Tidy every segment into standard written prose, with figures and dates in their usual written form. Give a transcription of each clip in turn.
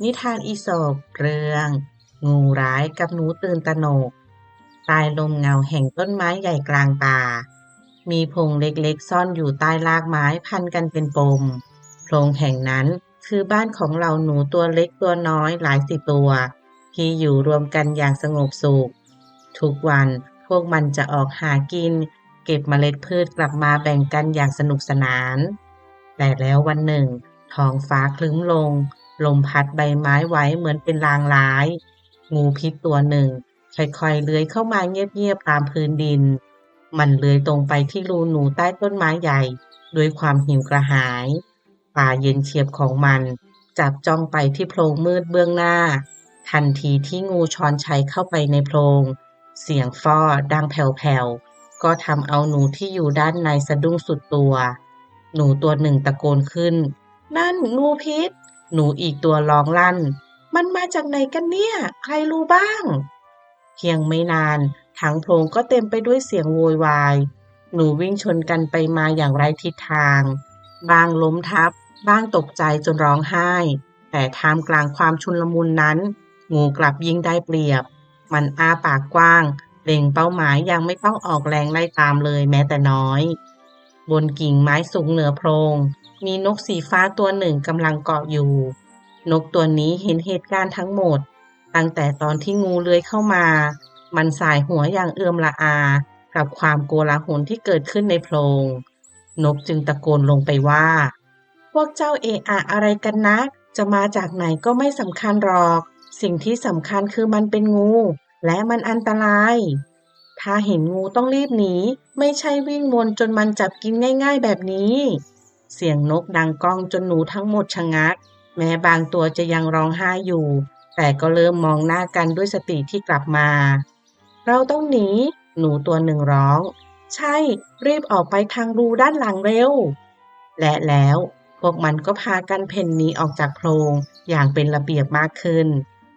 นิทานอีสปเรื่องงูร้ายกับหนูตื่นตระหนกใต้ลมเงาแห่งต้นไม้ใหญ่กลางป่ามีโพรงเล็กๆซ่อนอยู่ใต้รากไม้พันกันเป็นปมโพรงแห่งนั้นคือบ้านของเราหนูตัวเล็กตัวน้อยหลายสิบตัวที่อยู่รวมกันอย่างสงบสุขทุกวันพวกมันจะออกหากินเก็บเมล็ดพืชกลับมาแบ่งกันอย่างสนุกสนานแต่แล้ววันหนึ่งท้องฟ้าครึ้มลง ลมพัดใบไม้ไหวเหมือนเป็นลางร้าย งูพิษตัวหนึ่งค่อยๆเลื้อยเข้ามาเงียบๆตามพื้นดิน มันเลื้อยตรงไปที่รูหนูใต้ต้นไม้ใหญ่ด้วยความหิวกระหายตาเย็นเฉียบของมันจับจ้องไปที่โพรงมืดเบื้องหน้า ทันทีที่งูช้อนชัยเข้าไปในโพรง เสียงฟ้อดังแผ่วๆ ก็ทำเอาหนูที่อยู่ด้านในสะดุ้งสุดตัว หนูตัวหนึ่งตะโกนขึ้น นั่นงูพิษ หนูอีกตัวร้องลั่น มันมาจากไหนกันเนี่ย ใครรู้บ้าง เพียงไม่นานทั้งโพรงก็เต็มไปด้วยเสียงโวยวาย หนูวิ่งชนกันไปมาอย่างไร้ทิศทาง บางล้มทับ บ้างตกใจจนร้องไห้ แต่ท่ามกลางความชุลมุนนั้น งูกลับยิ่งได้เปรียบ มันอ้าปากกว้าง เล็งเป้าหมายยังไม่ต้องออกแรงไล่ตามเลยแม้แต่น้อย บนกิ่งไม้สูงเหนือโพรง มีนกสีฟ้าตัวหนึ่งกำลังเกาะอยู่ นกตัวนี้เห็นเหตุการณ์ทั้งหมด ตั้งแต่ตอนที่งูเลื้อยเข้ามา มันส่ายหัวอย่างเอือมละอากับความโกลาหลที่เกิดขึ้นในโพรง นกจึงตะโกนลงไปว่า พวกเจ้าเอะอะอะไรกันนะ จะมาจากไหนก็ไม่สำคัญหรอก สิ่งที่สำคัญคือมันเป็นงู และมันอันตราย ถ้าเห็นงูต้องรีบหนี ไม่ใช่วิ่งวนจนมันจับกินง่ายๆแบบนี้ เสียงนกดังก้องจนหนูทั้งหมดชะงัก แม้บางตัวจะยังร้องไห้อยู่ แต่ก็เริ่มมองหน้ากันด้วยสติที่กลับมา เราต้องหนี หนูตัวหนึ่งร้อง ใช่ รีบออกไปทางรูด้านหลังเร็ว และแล้วพวกมันก็พากันเพ่นหนีออกจากโพรงอย่างเป็นระเบียบมากขึ้น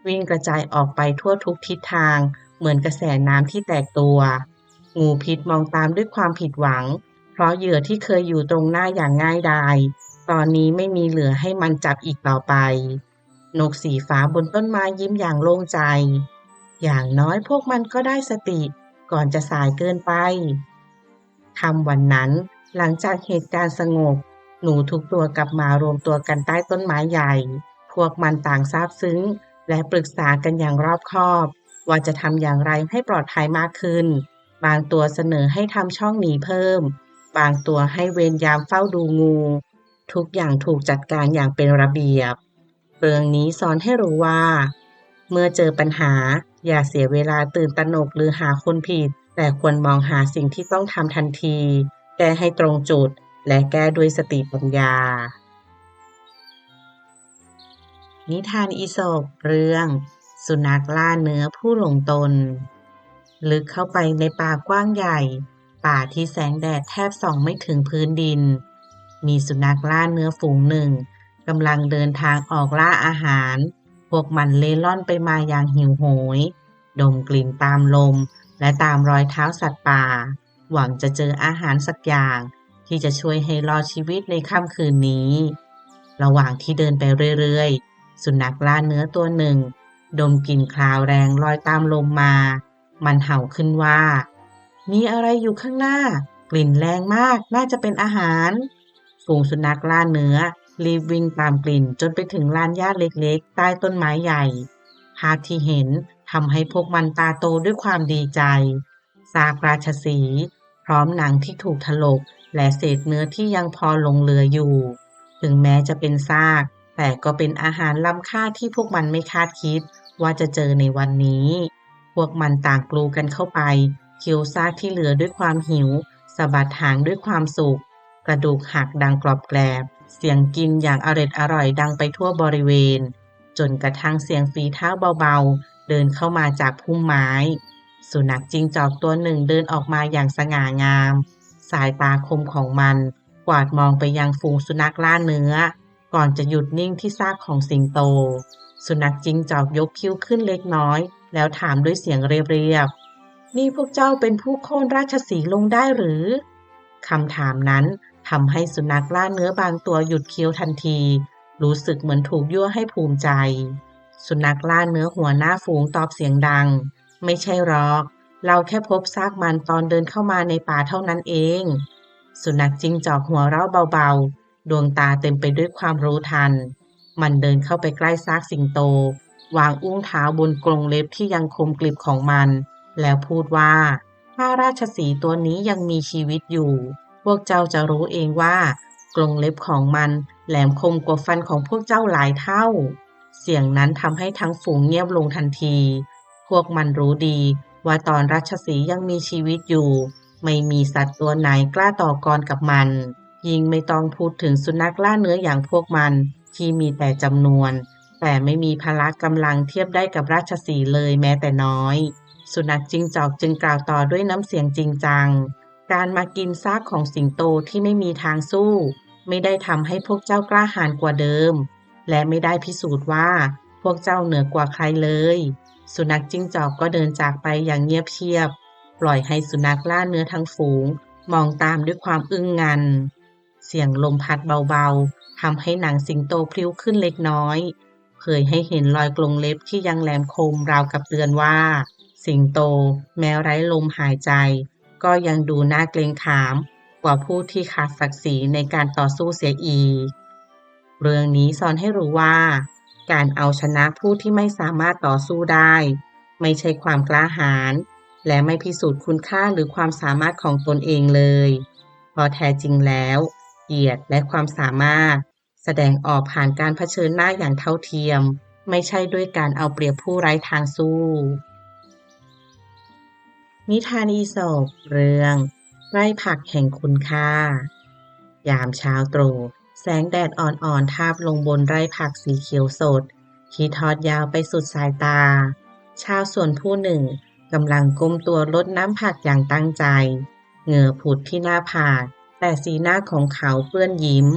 วิ่งกระจายออกไปทั่วทุกทิศทางเหมือนกระแสน้ำที่แตกตัว งูพิษมองตามด้วยความผิดหวัง เพราะเหยื่อที่เคยอยู่ตรงหน้าอย่างง่ายดายตอนนี้ไม่มีเหลือให้มันจับอีกต่อไป นกสีฟ้าบนต้นไม้ยิ้มอย่างโล่งใจ อย่างน้อยพวกมันก็ได้สติก่อนจะสายเกินไปค่ำวันนั้นหลังจากเหตุการณ์สงบ หนูทุกตัวกลับมารวมตัวกันใต้ต้นไม้ใหญ่ พวกมันต่างซาบซึ้งและปรึกษากันอย่างรอบคอบว่าจะทำอย่างไรให้ปลอดภัยมากขึ้น บางตัวเสนอให้ทำช่องหนีเพิ่ม บางตัวให้เวรยามเฝ้าดูงู ทุกอย่างถูกจัดการอย่างเป็นระเบียบ เรื่องนี้สอนให้รู้ว่า เมื่อเจอปัญหาอย่าเสียเวลาตื่นตระหนกหรือหาคนผิด แต่ควรมองหาสิ่งที่ต้องทำทันที แก้ให้ตรงจุด และแก้ด้วยสติปัญญา นิทานอีสปเรื่องสุนัขล่าเนื้อผู้หลงตน ลึกเข้าไปในป่ากว้างใหญ่ ป่าที่แสงแดดแทบส่องไม่ถึงพื้นดิน มีสุนัขล่าเนื้อฝูงหนึ่งกำลังเดินทางออกล่าอาหาร พวกมันเล่ร่อนไปมาอย่างหิวโหย ดมกลิ่นตามลมและตามรอยเท้าสัตว์ป่า หวังจะเจออาหารสักอย่างที่จะช่วยให้รอดชีวิตในค่ำคืนนี้ ระหว่างที่เดินไปเรื่อยๆ สุนัขล่าเนื้อตัวหนึ่งดมกลิ่นคราวแรงลอยตามลมมา มันเห่าขึ้นว่า มีอะไรอยู่ข้างหน้า กลิ่นแรงมาก น่าจะเป็นอาหาร ฝูงสุนัขล่าเนื้อรีบวิ่งตามกลิ่นจนไปถึงลานหญ้าเล็กๆใต้ต้นไม้ใหญ่ ภาพที่เห็นทำให้พวกมันตาโตด้วยความดีใจ ซากราชสีห์พร้อมหนังที่ถูกถลกและเศษเนื้อที่ยังพอหลงเหลืออยู่ ถึงแม้จะเป็นซาก แต่ก็เป็นอาหารล้ำค่าที่พวกมันไม่คาดคิดว่าจะเจอในวันนี้ พวกมันต่างกลูกันเข้าไปเคี้ยวซากที่เหลือด้วยความหิวสะบัดหางด้วยความสุข กระดูกหักดังกรอบแกรบ เสียงกินอย่างอร่อยดังไปทั่วบริเวณ จนกระทั่งเสียงฝีเท้าเบาๆเดินเข้ามาจากพุ่มไม้ สุนัขจิ้งจอกตัวหนึ่งเดินออกมาอย่างสง่างาม สายตาคมของมันกวาดมองไปยังฝูงสุนัขล่าเนื้อ ก่อนจะหยุดนิ่งที่ซากของสิงโต สุนัขจิ้งจอกยกคิ้วขึ้นเล็กน้อยแล้วถามด้วยเสียงเรียบๆ นี่พวกเจ้าเป็นผู้โค่นราชสีห์ลงได้หรือ คำถามนั้นทำให้สุนัขล่าเนื้อบางตัวหยุดเคี้ยวทันที รู้สึกเหมือนถูกยั่วให้ภูมิใจสุนัขล่าเนื้อหัวหน้าฝูงตอบเสียงดังไม่ใช่หรอกเราแค่พบซากมันตอนเดินเข้ามาในป่าเท่านั้นเองสุนัขจิ้งจอกหัวเราะเบาๆดวงตาเต็มไปด้วยความรู้ทันมันเดินเข้าไปใกล้ซากสิงโตวางอุ้งเท้าบนกรงเล็บที่ยังคมกริบของมันแล้วพูดว่าถ้าราชสีห์ตัวนี้ยังมีชีวิตอยู่พวกเจ้าจะรู้เองว่ากรงเล็บของมันแหลมคมกว่าฟันของพวกเจ้าหลายเท่าเสียงนั้นทำให้ทั้งฝูงเงียบลงทันทีพวกมันรู้ดีว่าตอนราชสีห์ยังมีชีวิตอยู่ไม่มีสัตว์ตัวไหนกล้าต่อกรกับมันยิ่งไม่ต้องพูดถึงสุนัขล่าเนื้ออย่างพวกมันที่มีแต่จำนวนแต่ไม่มีพละกำลังเทียบได้กับราชสีห์เลยแม้แต่น้อยสุนัขจิ้งจอกจึงกล่าวต่อด้วยน้ำเสียงจริงจังการมากินซากของสิงโตที่ไม่มีทางสู้ไม่ได้ทำให้พวกเจ้ากล้าหาญกว่าเดิมและไม่ได้พิสูจน์ว่าพวกเจ้าเหนือกว่าใครเลยสุนัขจิ้งจอกก็เดินจากไปอย่างเงียบเชียบปล่อยให้สุนัขล่าเนื้อทั้งฝูงมองตามด้วยความอึ้งงันเสียงลมพัดเบาๆทำให้หนังสิงโตพลิ้วขึ้นเล็กน้อยเผยให้เห็นรอยกรงเล็บที่ยังแหลมคมราวกับเตือนว่าสิงโตแม้ไร้ลมหายใจก็ยังดูน่าเกรงขามกว่าผู้ที่ขาดศักดิ์ศรีในการต่อสู้เสียอีกเรื่องนี้สอนให้รู้ว่าการเอาชนะผู้ที่ไม่สามารถต่อสู้ได้ไม่ใช่ความกล้าหาญและไม่พิสูจน์คุณค่าหรือความสามารถของตนเองเลยเพราะแท้จริงแล้วเกียรติและความสามารถแสดงออกผ่านการเผชิญหน้าอย่างเท่าเทียมไม่ใช่ด้วยการเอาเปรียบผู้ไร้ทางสู้นิทานอีสปเรื่องไร่ผักแห่งคุณค่ายามเช้าตรู่แสงแดดอ่อนๆทาบลงบนไร่ผักสีเขียวสดที่ทอดยาวไปสุดสายตาชาวสวนผู้หนึ่งกำลังก้มตัวรดน้ำผักอย่างตั้งใจเหงื่อผุดที่หน้าผากแต่สีหน้าของเขาเปื้อนยิ้ม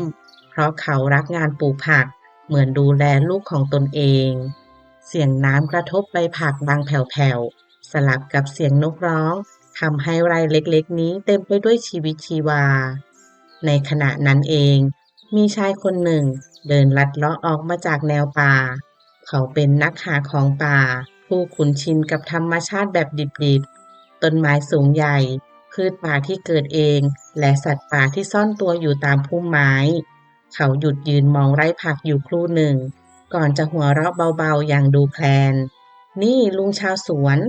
เพราะเขารักงานปลูกผักเหมือนดูแลลูกของตนเองเสียงน้ำกระทบใบผักดังแผ่วๆ สลับกับเสียงนกร้องทำให้ไร่เล็กๆนี้เต็มไปด้วยชีวิตชีวาในขณะนั้นเองมีชายคนหนึ่งเดินลัดเลาะออกมาจากแนวป่าเขาเป็นนักหาของป่าผู้คุ้นชินกับธรรมชาติแบบดิบๆต้นไม้สูงใหญ่พืชป่าที่เกิดเองและสัตว์ป่าที่ซ่อนตัวอยู่ตามพุ่มไม้เขาหยุดยืนมองไร่ผักอยู่ครู่หนึ่งก่อนจะหัวเราะเบาๆอย่างดูแคลนนี่ลุงชาวสวน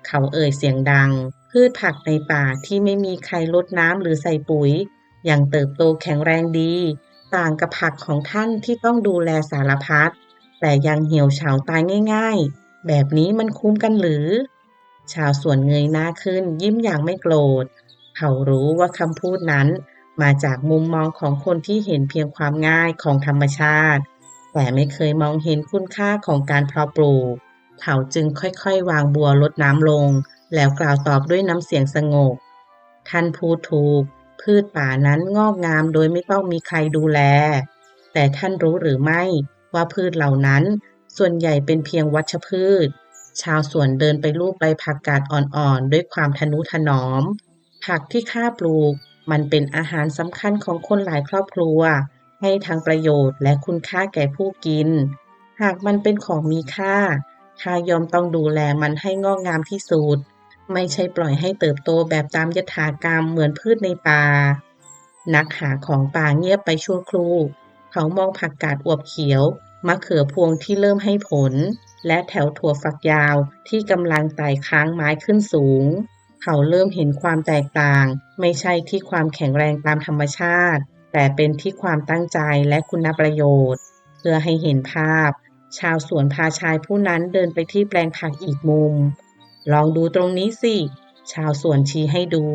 เขาเอ่ยเสียงดังพืชผักในป่าที่ไม่มีใครรดน้ำหรือใส่ปุ๋ยยังเติบโตแข็งแรงดีต่างกับผักของท่านที่ต้องดูแลสารพัดแต่ยังเหี่ยวเฉาตายง่ายๆแบบนี้มันคุ้มกันหรือชาวสวนเงยหน้าขึ้นยิ้มอย่างไม่โกรธเขารู้ว่าคำพูดนั้นมาจากมุมมองของคนที่เห็นเพียงความง่ายของธรรมชาติแต่ไม่เคยมองเห็นคุณค่าของการเพาะปลูก เขาจึงค่อยๆวางบัวรดน้ำลงแล้วกล่าวตอบด้วยน้ำเสียงสงบท่านพูดถูกพืชป่านั้นงอกงามโดยไม่ต้องมีใครดูแลแต่ท่านรู้หรือไม่ว่าพืชเหล่านั้นส่วนใหญ่เป็นเพียงวัชพืชชาวสวนเดินไปลูบใบผักกาดอ่อนๆด้วยความทนุถนอมผักที่ข้าปลูกมันเป็นอาหารสำคัญของคนหลายครอบครัวให้ทั้งประโยชน์และคุณค่าแก่ผู้กินหากมันเป็นของมีค่า ข้ายอมต้องดูแลมันให้งอกงามที่สุดไม่ใช่ปล่อยให้เติบโตแบบตามยถากรรมเหมือนพืชในป่านักหาของป่าเงียบไปชั่วครู่เขามองผักกาดอวบเขียวมะเขือพวงที่เริ่มให้ผลและแถวถั่วฝักยาวที่กำลังไต่ค้างไม้ขึ้นสูงเขาเริ่มเห็นความแตกต่างไม่ใช่ที่ความแข็งแรงตามธรรมชาติแต่เป็นที่ความตั้งใจและคุณประโยชน์เพื่อให้เห็นภาพ ชาวสวนพาชายผู้นั้นเดินไปที่แปลงผักอีกมุม ลองดูตรงนี้สิ ชาวสวนชี้ให้ดู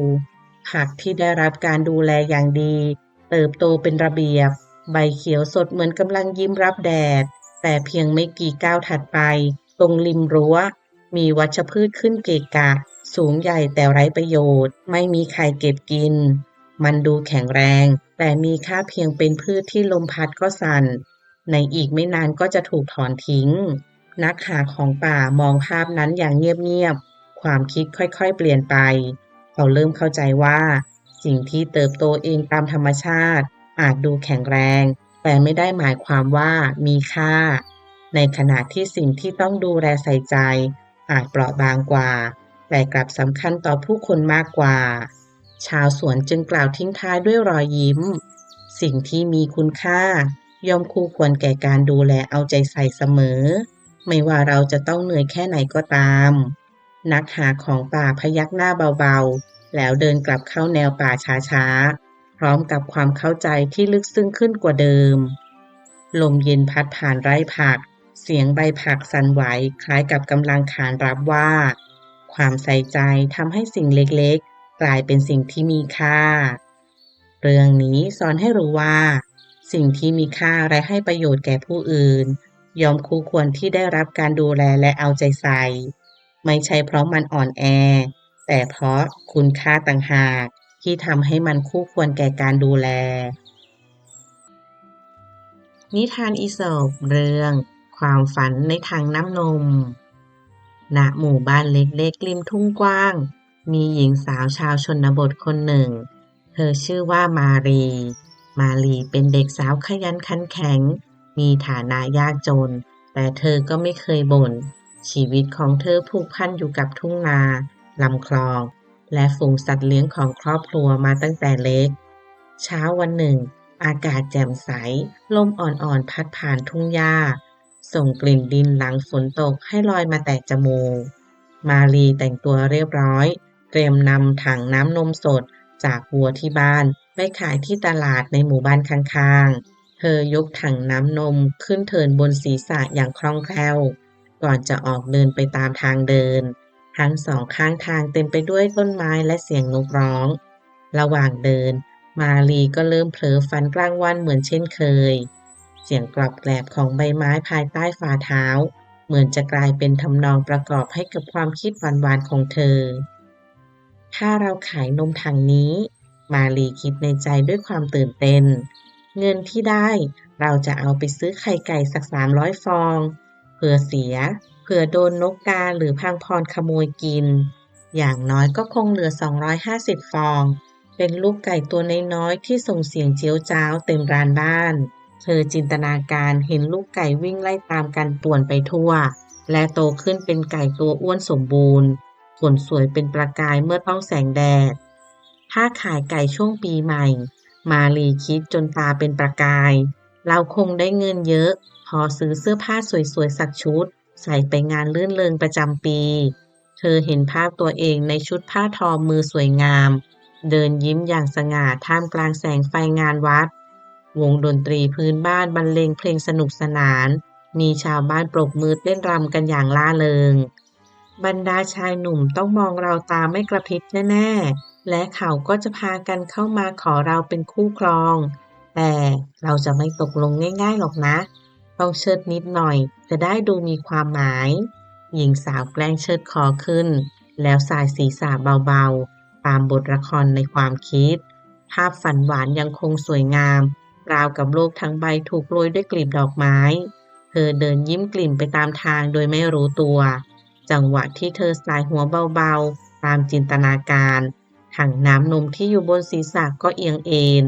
ผักที่ได้รับการดูแลอย่างดี เติบโตเป็นระเบียบ ใบเขียวสดเหมือนกำลังยิ้มรับแดด แต่เพียงไม่กี่ก้าวถัดไป ตรงริมรั้ว มีวัชพืชขึ้นเกะกะ สูงใหญ่แต่ไร้ประโยชน์ ไม่มีใครเก็บกิน มันดูแข็งแรง แต่มีค่าเพียงเป็นพืชที่ลมพัดก็สั่น ในอีกไม่นานก็จะถูกถอนทิ้ง นักหาของป่ามองภาพนั้นอย่างเงียบๆ ความคิดค่อยๆเปลี่ยนไป เขาเริ่มเข้าใจว่าสิ่งที่เติบโตเองตามธรรมชาติอาจดูแข็งแรง แต่ไม่ได้หมายความว่ามีค่าในขณะที่สิ่งที่ต้องดูแลใส่ใจอาจเปราะบางกว่าแต่กลับสำคัญต่อผู้คนมากกว่าชาวสวนจึงกล่าวทิ้งท้ายด้วยรอยยิ้มสิ่งที่มีคุณค่าย่อมคู่ควรแก่การดูแลเอาใจใส่เสมอไม่ว่าเราจะต้องเหนื่อยแค่ไหนก็ตามนักหาของป่าพยักหน้าเบาๆแล้วเดินกลับเข้าแนวป่าช้าๆพร้อมกับความเข้าใจที่ลึกซึ้งขึ้นกว่าเดิมลมเย็นพัดผ่านไร่ผักเสียงใบผักสั่นไหวคล้ายกับกำลังขานรับว่าความใส่ใจทำให้สิ่งเล็กๆกลายเป็นสิ่งที่มีค่าเรื่องนี้สอนให้รู้ว่าสิ่งที่มีค่าและให้ประโยชน์แก่ผู้อื่นย่อมคู่ควรที่ได้รับการดูแลและเอาใจใส่ไม่ใช่เพราะมันอ่อนแอแต่เพราะคุณค่าต่างหากที่ทำให้มันคู่ควรแก่การดูแล นิทานอีสปเรื่องความฝันในถังน้ำนมณหมู่บ้านเล็กๆริมทุ่งกว้างมีหญิงสาวชาวชนบทคนหนึ่งเธอชื่อว่ามารีเป็นเด็กสาวขยันขันแข็งมีฐานะยากจนแต่เธอก็ไม่เคยบ่นชีวิตของเธอผูกพันอยู่กับทุ่งนาลำคลองและฝูงสัตว์เลี้ยงของครอบครัวมาตั้งแต่เล็กเช้าวันหนึ่ง อากาศแจ่มใสลมอ่อนๆพัดผ่านทุ่งหญ้าส่งกลิ่นดินหลังฝนตกให้ลอยมาแตะจมูกมารีแต่งตัวเรียบร้อยเตรียมนำถังน้ำนมสดจากวัวที่บ้านไปขายที่ตลาดในหมู่บ้านข้างๆเธอยกถังน้ำนมขึ้นเทินบนศีรษะอย่างคล่องแคล่วก่อนจะออกเดินไปตามทางเดินทั้งสองข้างทางเต็มไปด้วยต้นไม้และเสียงนกร้องระหว่างเดิน มาลีก็เริ่มเผลอฝันกลางวันเหมือนเช่นเคย เสียงกรอบแกรบของใบไม้ภายใต้ฝ่าเท้าเหมือนจะกลายเป็นทำนองประกอบให้กับความคิดหวานๆของเธอ ถ้าเราขายนมถังนี้ มาลีคิดในใจด้วยความตื่นเต้น เงินที่ได้เราจะเอาไปซื้อไข่ไก่สัก300ฟองเผื่อเสียเผื่อโดนนกกาหรือพังพรขโมยกิน อย่างน้อยก็คงเหลือ250ฟอง เป็นลูกไก่ตัวน้อยๆที่ส่งเสียงเจี๊ยวจ้าวเต็มร้านบ้าน เธอจินตนาการเห็นลูกไก่วิ่งไล่ตามกันป่วนไปทั่ว และโตขึ้นเป็นไก่ตัวอ้วนสมบูรณ์ขนสวยเป็นประกายเมื่อต้องแสงแดด ถ้าขายไก่ช่วงปีใหม่ มาลีคิดจนตาเป็นประกาย เราคงได้เงินเยอะ พอซื้อเสื้อผ้าสวยๆสักชุด ใส่ไปงานรื่นเริงประจำปี เธอเห็นภาพตัวเองในชุดผ้าทอมือสวยงาม เดินยิ้มอย่างสง่าท่ามกลางแสงไฟงานวัด วงดนตรีพื้นบ้านบรรเลงเพลงสนุกสนาน มีชาวบ้านปรบมือเต้นรำกันอย่างล่าเริง บรรดาชายหนุ่มต้องมองเราตาไม่กระพริบแน่ๆ และเขาก็จะพากันเข้ามาขอเราเป็นคู่ครอง แต่เราจะไม่ตกลงง่ายๆหรอกนะ ต้องเชิดนิดหน่อยจะได้ดูมีความหมาย หญิงสาวแกล้งเชิดคอขึ้น แล้วสายศีรษะเบาๆ ตามบทละครในความคิด ภาพฝันหวานยังคงสวยงาม ราวกับโลกทั้งใบถูกโรยด้วยกลีบดอกไม้ เธอเดินยิ้มกลิ่มไปตามทางโดยไม่รู้ตัว จังหวะที่เธอสายหัวเบาๆ ตามจินตนาการถังน้ำนมที่อยู่บนศีรษะก็เอียงเอน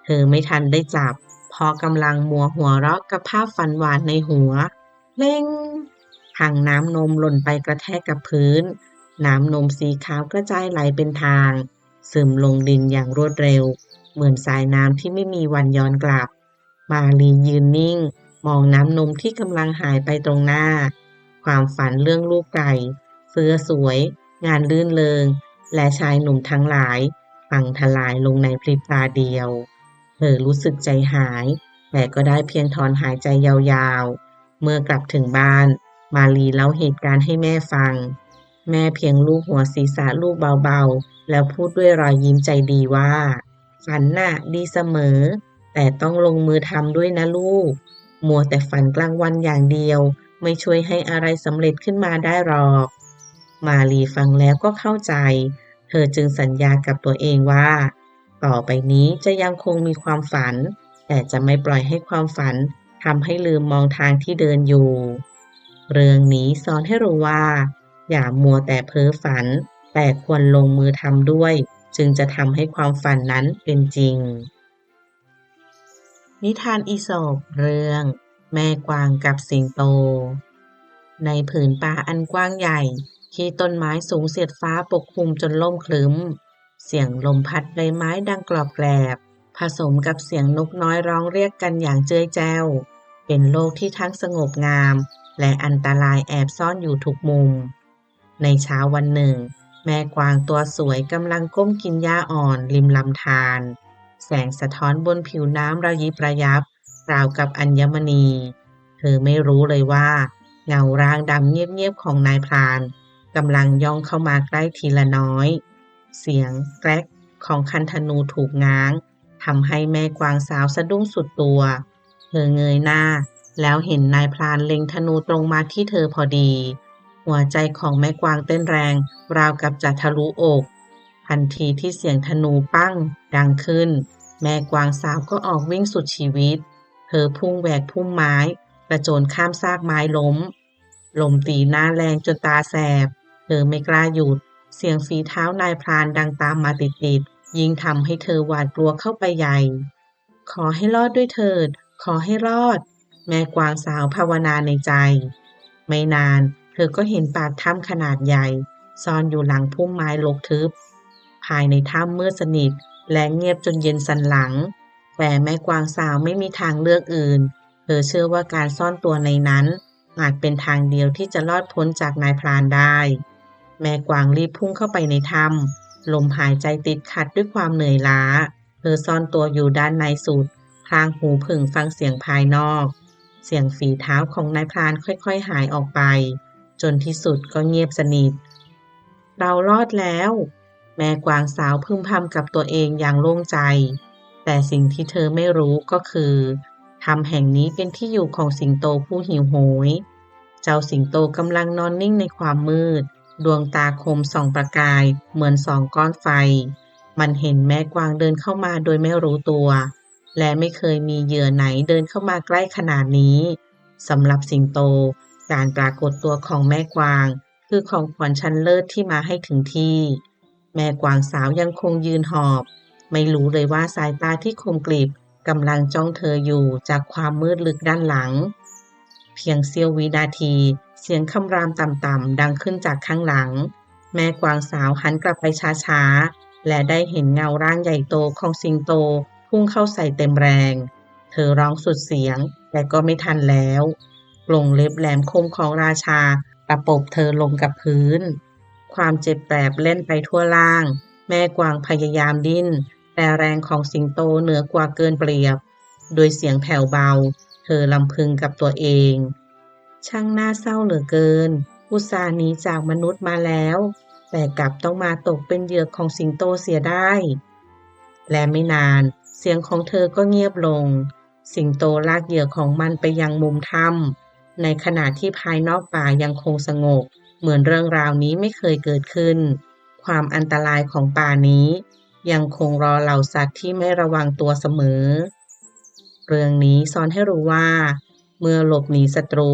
เธอไม่ทันได้จับเพราะกำลังมัวหัวเราะกับภาพฝันหวานในหัวเล่งถังน้ำนมหล่นไปกระแทกกับพื้น น้ำนมสีขาวกระจายไหลเป็นทาง ซึมลงดินอย่างรวดเร็ว เหมือนสายน้ำที่ไม่มีวันย้อนกลับ มาลียืนนิ่ง มองน้ำนมที่กำลังหายไปตรงหน้า ความฝันเรื่องลูกไก่เสื้อสวย งานลื่นเริง และชายหนุ่มทั้งหลายพังทลายลงในพริบตาเดียว เธอรู้สึกใจหาย แต่ก็ได้เพียงถอนหายใจยาวๆ เมื่อกลับถึงบ้าน มาลีเล่าเหตุการณ์ให้แม่ฟัง แม่เพียงลูบหัวศีรษะลูกเบาๆ แล้วพูดด้วยรอยยิ้มใจดีว่า ฝันน่ะดีเสมอ แต่ต้องลงมือทำด้วยนะลูก มัวแต่ฝันกลางวันอย่างเดียว ไม่ช่วยให้อะไรสำเร็จขึ้นมาได้หรอก มาลีฟังแล้วก็เข้าใจ เธอจึงสัญญากับตัวเองว่า ต่อไปนี้จะยังคงมีความฝัน แต่จะไม่ปล่อยให้ความฝันทำให้ลืมมองทางที่เดินอยู่ เรื่องนี้สอนให้รู้ว่า อย่ามัวแต่เพ้อฝัน แต่ควรลงมือทำด้วย จึงจะทำให้ความฝันนั้นเป็นจริง นิทานอีสปเรื่องแม่กวางกับสิงโตในผืนป่าอันกว้างใหญ่ที่ต้นไม้สูงเสียดฟ้าปกคลุมจนล่มครึ้มเสียงลมพัดใบไม้ดังกรอบแกรบผสมกับเสียงนกน้อยร้องเรียกกันอย่างเจ้ยแจ้วเป็นโลกที่ทั้งสงบงามและอันตรายแอบซ่อนอยู่ทุกมุมในเช้าวันหนึ่งแม่กวางตัวสวยกำลังก้มกินหญ้าอ่อนริมลำธารแสงสะท้อนบนผิวน้ำระยิบระยับราวกับอัญมณีเธอไม่รู้เลยว่าเงาร่างดำเงียบๆของนายพรานกำลังย่องเข้ามาใกล้ทีละน้อยเสียงแกรกของคันธนูถูกง้างทำให้แม่กวางสาวสะดุ้งสุดตัวเธอเงยหน้าแล้วเห็นนายพรานเล็งธนูตรงมาที่เธอพอดีหัวใจของแม่กวางเต้นแรงราวกับจะทะลุอกทันทีที่เสียงธนูปั้งดังขึ้นแม่กวางสาวก็ออกวิ่งสุดชีวิตเธอพุ่งแหวกพุ่มไม้กระโจนข้ามซากไม้ล้มลมตีหน้าแรงจนตาแสบเธอไม่กล้าหยุดเสียงฝีเท้านายพรานดังตามมาติดๆยิ่งทำให้เธอหวาดกลัวเข้าไปใหญ่ขอให้รอดด้วยเถิดขอให้รอดแม่กวางสาวภาวนาในใจไม่นานเธอก็เห็นปากถ้ำขนาดใหญ่ซ่อนอยู่หลังพุ่มไม้รกทึบภายในถ้ำมืดสนิทและเงียบจนเย็นสันหลังแต่แม่กวางสาวไม่มีทางเลือกอื่นเธอเชื่อว่าการซ่อนตัวในนั้นอาจเป็นทางเดียวที่จะรอดพ้นจากนายพรานได้แม่กวางรีบพุ่งเข้าไปในถ้ำลมหายใจติดขัดด้วยความเหนื่อยล้าเธอซ่อนตัวอยู่ด้านในสุดพลางหูผึ่งฟังเสียงภายนอกเสียงฝีเท้าของนายพรานค่อยๆหายออกไปจนที่สุดก็เงียบสนิทเรารอดแล้วแม่กวางสาวพึมพำกับตัวเองอย่างโล่งใจแต่สิ่งที่เธอไม่รู้ก็คือถ้ำแห่งนี้เป็นที่อยู่ของสิงโตผู้หิวโหยเจ้าสิงโตกำลังนอนนิ่งในความมืดดวงตาคมส่องประกายเหมือนสองก้อนไฟมันเห็นแม่กวางเดินเข้ามาโดยไม่รู้ตัวและไม่เคยมีเหยื่อไหนเดินเข้ามาใกล้ขนาดนี้สำหรับสิงโตการปรากฏตัวของแม่กวางคือของขวัญชั้นเลิศที่มาให้ถึงที่แม่กวางสาวยังคงยืนหอบไม่รู้เลยว่าสายตาที่คมกริบกำลังจ้องเธออยู่จากความมืดลึกด้านหลังเพียงเสี้ยววินาทีเสียงคำรามต่ำๆดังขึ้นจากข้างหลังแม่กวางสาวหันกลับไปช้าๆและได้เห็นเงาร่างใหญ่โตของสิงโตพุ่งเข้าใส่เต็มแรงเธอร้องสุดเสียงแต่ก็ไม่ทันแล้วกรงเล็บแหลมคมของราชาประปบเธอลงกับพื้นความเจ็บแปลบเล่นไปทั่วร่างแม่กวางพยายามดิ้นแต่แรงของสิงโตเหนือกว่าเกินเปรียบโดยเสียงแผ่วเบาเธอลำพึงกับตัวเองช่างน่าเศร้าเหลือเกินอุตส่าห์หนีจากมนุษย์มาแล้วแต่กลับต้องมาตกเป็นเหยื่อของสิงโตเสียได้และไม่นานเสียงของเธอก็เงียบลงสิงโตลากเหยื่อของมันไปยังมุมถ้ำในขณะที่ภายนอกป่ายังคงสงบเหมือนเรื่องราวนี้ไม่เคยเกิดขึ้นความอันตรายของป่านี้ยังคงรอเหล่าสัตว์ที่ไม่ระวังตัวเสมอเรื่องนี้สอนให้รู้ว่าเมื่อหลบหนีศัตรู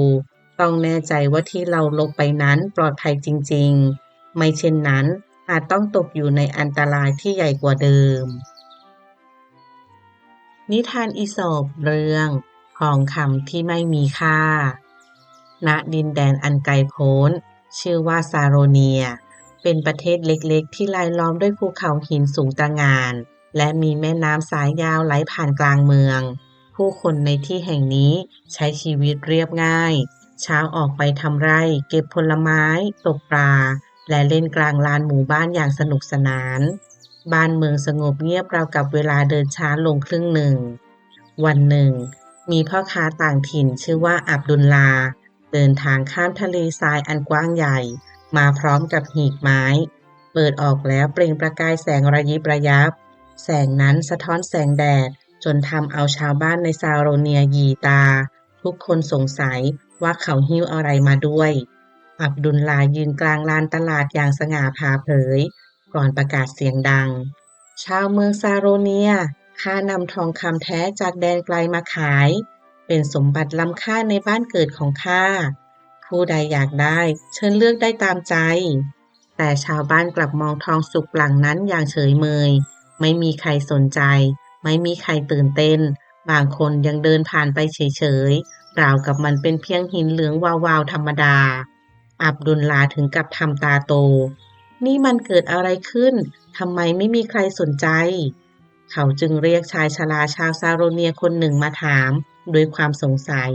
ต้องแน่ใจว่าที่เราหลบไปนั้นปลอดภัยจริงๆไม่เช่นนั้นอาจต้องตกอยู่ในอันตรายที่ใหญ่กว่าเดิมนิทานอีสปเรื่องทองคำที่ไม่มีค่าณดินแดนอันไกลโพ้นชื่อว่าซาโรเนียเป็นประเทศเล็กๆที่รายล้อมด้วยภูเขาหินสูงตระหง่านและมีแม่น้ำสายยาวไหลผ่านกลางเมืองผู้คนในที่แห่งนี้ใช้ชีวิตเรียบง่ายเช้าออกไปทำไร่เก็บผลไม้ตกปลาและเล่นกลางลานหมู่บ้านอย่างสนุกสนานบ้านเมืองสงบเงียบราวกับเวลาเดินช้าลงครึ่งหนึ่งวันหนึ่งมีพ่อค้าต่างถิ่นชื่อว่าอับดุลลาเดินทางข้ามทะเลทรายอันกว้างใหญ่มาพร้อมกับหีบไม้เปิดออกแล้วเปล่งประกายแสงระยิบระยับแสงนั้นสะท้อนแสงแดดจนทำเอาชาวบ้านในซาโรเนียหยี่ตาทุกคนสงสัยว่าเขาหิ้วอะไรมาด้วยอับดุลลายืนกลางลานตลาดอย่างสง่าผ่าเผยก่อนประกาศเสียงดังชาวเมืองซาโรเนียข้านำทองคำแท้จากแดนไกลมาขายเป็นสมบัติล้ำค่าในบ้านเกิดของข้าผู้ใดอยากได้เชิญเลือกได้ตามใจแต่ชาวบ้านกลับมองทองสุกหลังนั้นอย่างเฉยเมยไม่มีใครสนใจไม่มีใครตื่นเต้น บางคนยังเดินผ่านไปเฉยๆราวกับมันเป็นเพียงหินเหลืองวาวๆธรรมดาอับดุลลาถึงกับทำตาโตนี่มันเกิดอะไรขึ้นทำไมไม่มีใครสนใจเขาจึงเรียกชายชราชาวซาโรเนียคนหนึ่งมาถามด้วยความสงสัย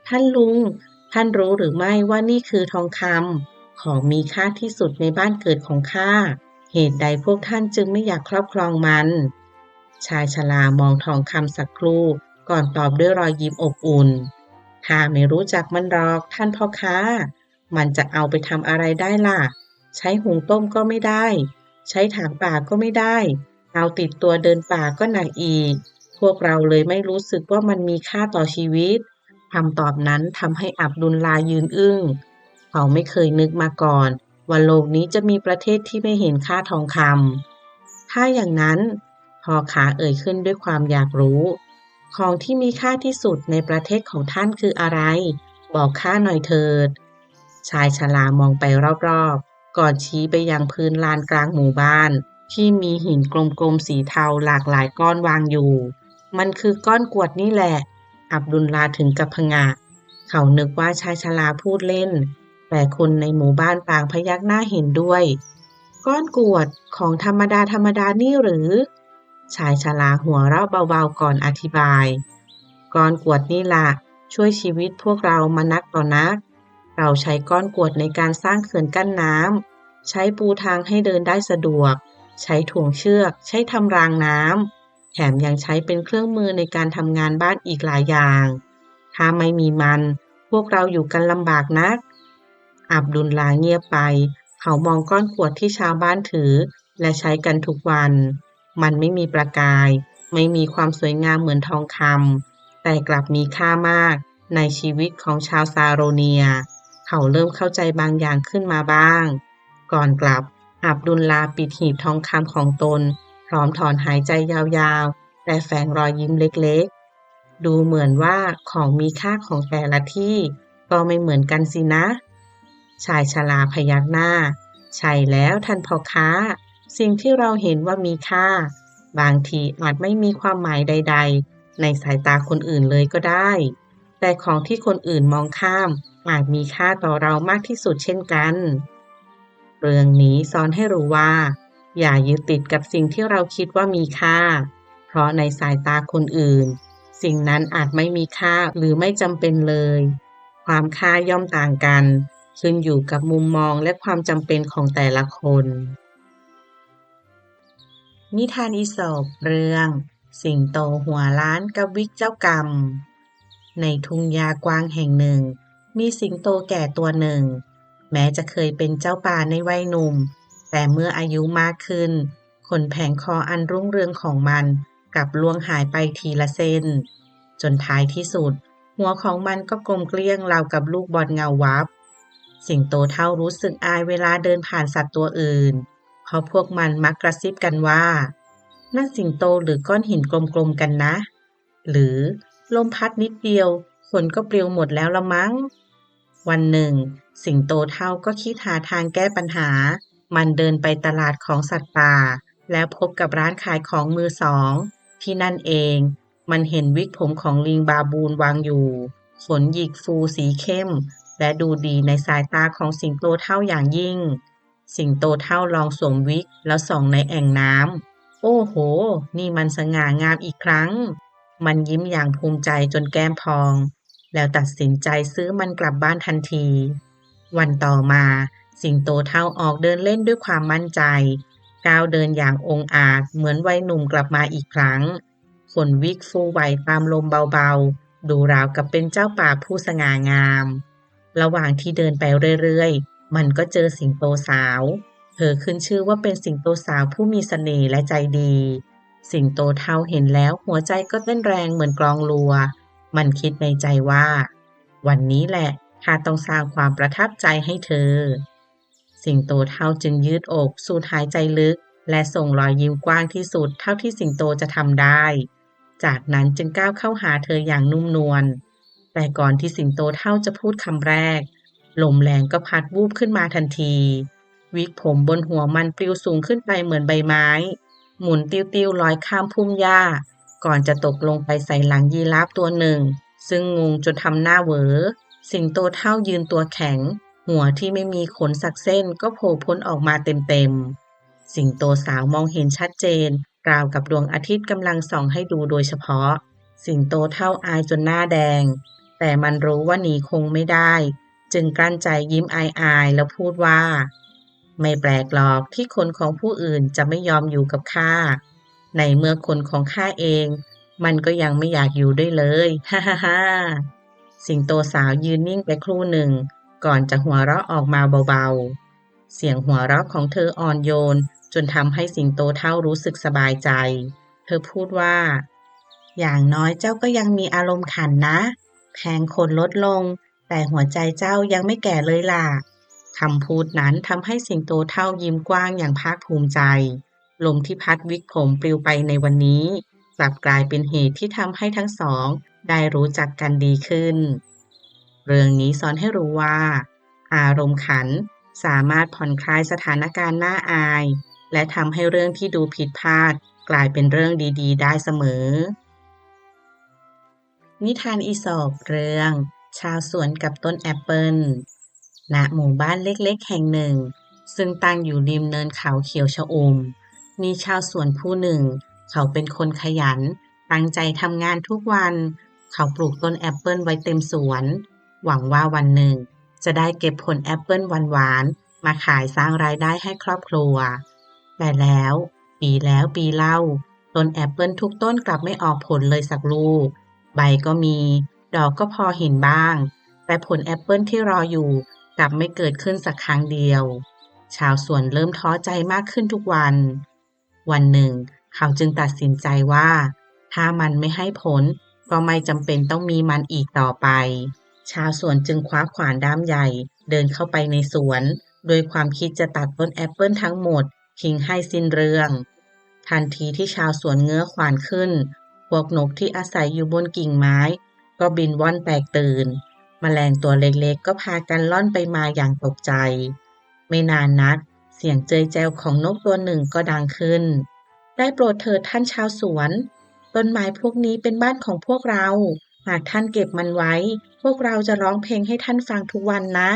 ท่านลุงท่านรู้หรือไม่ว่านี่คือทองคำของมีค่าที่สุดในบ้านเกิดของข้าเหตุใดพวกท่านจึงไม่อยากครอบครองมันชายชรามองทองคำสักครู่ก่อนตอบด้วยรอยยิ้มอบอุ่นข้าไม่รู้จักมันหรอกท่านพ่อค้ามันจะเอาไปทำอะไรได้ล่ะใช้หุงต้มก็ไม่ได้ใช้ถางป่าก็ไม่ได้เอาติดตัวเดินป่าก็หนักอีกพวกเราเลยไม่รู้สึกว่ามันมีค่าต่อชีวิตคำตอบนั้นทำให้อับดุลลายืนอึ้งเขาไม่เคยนึกมาก่อนว่าโลกนี้จะมีประเทศที่ไม่เห็นค่าทองคำถ้าอย่างนั้นพ่อค้าเอ่ยขึ้นด้วยความอยากรู้ของที่มีค่าที่สุดในประเทศของท่านคืออะไรบอกข้าหน่อยเถิดชายชรามองไปรอบๆก่อนชี้ไปยังพื้นลานกลางหมู่บ้านที่มีหินกลมๆสีเทาหลากหลายก้อนวางอยู่มันคือก้อนกรวดนี่แหละอับดุลลาถึงกับผงะเขานึกว่าชายชราพูดเล่นแต่คนในหมู่บ้านต่างพยักหน้าเห็นด้วยก้อนกรวดของธรรมดาธรรมดานี่หรือชายชราหัวเราะเบาๆก่อนอธิบายก้อนกรวดนี่ล่ะช่วยชีวิตพวกเรามานักต่อนักเราใช้ก้อนกรวดในการสร้างเขื่อนกั้นน้ำใช้ปูทางให้เดินได้สะดวกใช้ถ่วงเชือกใช้ทำรางน้ำแถมยังใช้เป็นเครื่องมือในการทำงานบ้านอีกหลายอย่างถ้าไม่มีมันพวกเราอยู่กันลำบากนักอับดุลลาเงียบไปเขามองก้อนกรวดที่ชาวบ้านถือและใช้กันทุกวันมันไม่มีประกายไม่มีความสวยงามเหมือนทองคำแต่กลับมีค่ามากในชีวิตของชาวซาโรเนียเขาเริ่มเข้าใจบางอย่างขึ้นมาบ้างก่อนกลับอับดุลลาปิดหีบทองคำของตนพร้อมถอนหายใจยาวๆแต่แฝงรอยยิ้มเล็กๆดูเหมือนว่าของมีค่าของแต่ละที่ก็ไม่เหมือนกันสินะชายชราพยักหน้าใช่แล้วท่านพ่อค้าสิ่งที่เราเห็นว่ามีค่าบางทีอาจไม่มีความหมายใดๆในสายตาคนอื่นเลยก็ได้แต่ของที่คนอื่นมองข้ามอาจมีค่าต่อเรามากที่สุดเช่นกันเรื่องนี้สอนให้รู้ว่าอย่ายึดติดกับสิ่งที่เราคิดว่ามีค่าเพราะในสายตาคนอื่นสิ่งนั้นอาจไม่มีค่าหรือไม่จำเป็นเลยความค่าย่อมต่างกันขึ้นอยู่กับมุมมองและความจำเป็นของแต่ละคนนิทานอีสปเรื่องสิงโตหัวล้านกับวิกเจ้ากรรมในทุ่งหญ้ากว้างแห่งหนึ่งมีสิงโตแก่ตัวหนึ่งแม้จะเคยเป็นเจ้าป่าในวัยหนุ่มแต่เมื่ออายุมากขึ้นขนแผงคออันรุ่งเรืองของมันกลับล่วงหายไปทีละเส้นจนท้ายที่สุดหัวของมันก็กลมเกลี้ยงราวกับลูกบอลเงาวับสิงโตเฒ่ารู้สึกอายเวลาเดินผ่านสัตว์ตัวอื่นเพราะพวกมันมักกระซิบกันว่านั่นสิงโตหรือก้อนหินกลมๆกันนะหรือลมพัดนิดเดียวฝนก็ปลิวหมดแล้วละมั้งวันหนึ่งสิงโตเฒ่าก็คิดหาทางแก้ปัญหามันเดินไปตลาดของสัตว์ป่าแล้วพบกับร้านขายของมือสองที่นั่นเองมันเห็นวิกผมของลิงบาบูนวางอยู่ขนหยิกฟูสีเข้มและดูดีในสายตาของสิงโตเฒ่าอย่างยิ่งสิงโตเฒ่าลองสวมวิกแล้วส่องในแอ่งน้ำโอ้โหนี่มันสง่างามอีกครั้งมันยิ้มอย่างภูมิใจจนแก้มพองแล้วตัดสินใจซื้อมันกลับบ้านทันทีวันต่อมาสิงโตเฒ่าออกเดินเล่นด้วยความมั่นใจก้าวเดินอย่างองอาจเหมือนวัยหนุ่มกลับมาอีกครั้งขนวิกฟูไหวตามลมเบาๆดูราวกับเป็นเจ้าป่าผู้สง่างามระหว่างที่เดินไปเรื่อยๆมันก็เจอสิงโตสาวเธอขึ้นชื่อว่าเป็นสิงโตสาวผู้มีเสน่ห์และใจดีสิงโตเฒ่าเห็นแล้วหัวใจก็เต้นแรงเหมือนกลองรัวมันคิดในใจว่าวันนี้แหละข้าต้องสร้างความประทับใจให้เธอสิงโตเฒ่าจึงยืดอกสูดหายใจลึกและส่งรอยยิ้มกว้างที่สุดเท่าที่สิงโตจะทำได้จากนั้นจึงก้าวเข้าหาเธออย่างนุ่มนวลแต่ก่อนที่สิงโตเฒ่าจะพูดคำแรกลมแรงก็พัดวูบขึ้นมาทันทีวิกผมบนหัวมันปลิวสูงขึ้นไปเหมือนใบไม้หมุนติ้วๆลอยข้ามพุ่มหญ้า ก่อนจะตกลงไปใส่หลังยีราฟตัวหนึ่งซึ่งงงจนทำหน้าเหวอสิงโตเฒ่ายืนตัวแข็งหัวที่ไม่มีขนสักเส้นก็โผล่พ้นออกมาเต็มๆสิงโตสาวมองเห็นชัดเจนราวกับดวงอาทิตย์กำลังส่องให้ดูโดยเฉพาะสิงโตเฒ่าอายจนหน้าแดงแต่มันรู้ว่าหนีคงไม่ได้จึงกลั้นใจยิ้มอายๆแล้วพูดว่าไม่แปลกหรอกที่คนของผู้อื่นจะไม่ยอมอยู่กับข้าในเมื่อคนของข้าเองมันก็ยังไม่อยากอยู่ด้วยเลยฮ่าฮ่าฮ่าสิงโตสาวยืนนิ่งไปครู่หนึ่งก่อนจะหัวเราะออกมาเบาๆเสียงหัวเราะของเธออ่อนโยนจนทำให้สิงโตเฒ่ารู้สึกสบายใจเธอพูดว่าอย่างน้อยเจ้าก็ยังมีอารมณ์ขันนะแพงคนลดลงแต่หัวใจเจ้ายังไม่แก่เลยล่ะคำพูดนั้นทำให้สิงโตเฒ่ายิ้มกว้างอย่างภาคภูมิใจลมที่พัดวิกผมปลิวไปในวันนี้กลับกลายเป็นเหตุที่ทำให้ทั้งสองได้รู้จักกันดีขึ้นเรื่องนี้สอนให้รู้ว่าอารมณ์ขันสามารถผ่อนคลายสถานการณ์น่าอายและทำให้เรื่องที่ดูผิดพลาดกลายเป็นเรื่องดีๆได้เสมอนิทานอีสปเรื่องชาวสวนกับต้นแอปเปิลณหมู่บ้านเล็กๆแห่งหนึ่งซึ่งตั้งอยู่ริมเนินเขาเขียวชอุ่มมีชาวสวนผู้หนึ่งเขาเป็นคนขยันตั้งใจทำงานทุกวันเขาปลูกต้นแอปเปิลไว้เต็มสวนหวังว่าวันหนึ่งจะได้เก็บผลแอปเปิลหวานๆมาขายสร้างรายได้ให้ครอบครัวแต่แล้วปีเล่าต้นแอปเปิลทุกต้นกลับไม่ออกผลเลยสักลูก ใบก็มีดอกก็พอเห็นบ้างแต่ผลแอปเปิลที่รออยู่กลับไม่เกิดขึ้นสักครั้งเดียวชาวสวนเริ่มท้อใจมากขึ้นทุกวันหนึ่งเขาจึงตัดสินใจว่าถ้ามันไม่ให้ผลก็ไม่จำเป็นต้องมีมันอีกต่อไปชาวสวนจึงคว้าขวานด้ามใหญ่เดินเข้าไปในสวนโดยความคิดจะตัดต้นแอปเปิลทั้งหมดทิ้งให้สิ้นเรื่องทันทีที่ชาวสวนเงื้อขวานขึ้น พวกนกที่อาศัยอยู่บนกิ่งไม้ก็บินว่อนแตกตื่นแมลงตัวเล็กๆก็พากันล่อนไปมาอย่างตกใจไม่นานนักเสียงเจยแจ้วของนกตัวหนึ่งก็ดังขึ้นได้โปรดเถิดท่านชาวสวนต้นไม้พวกนี้เป็นบ้านของพวกเราหากท่านเก็บมันไว้พวกเราจะร้องเพลงให้ท่านฟังทุกวันนะ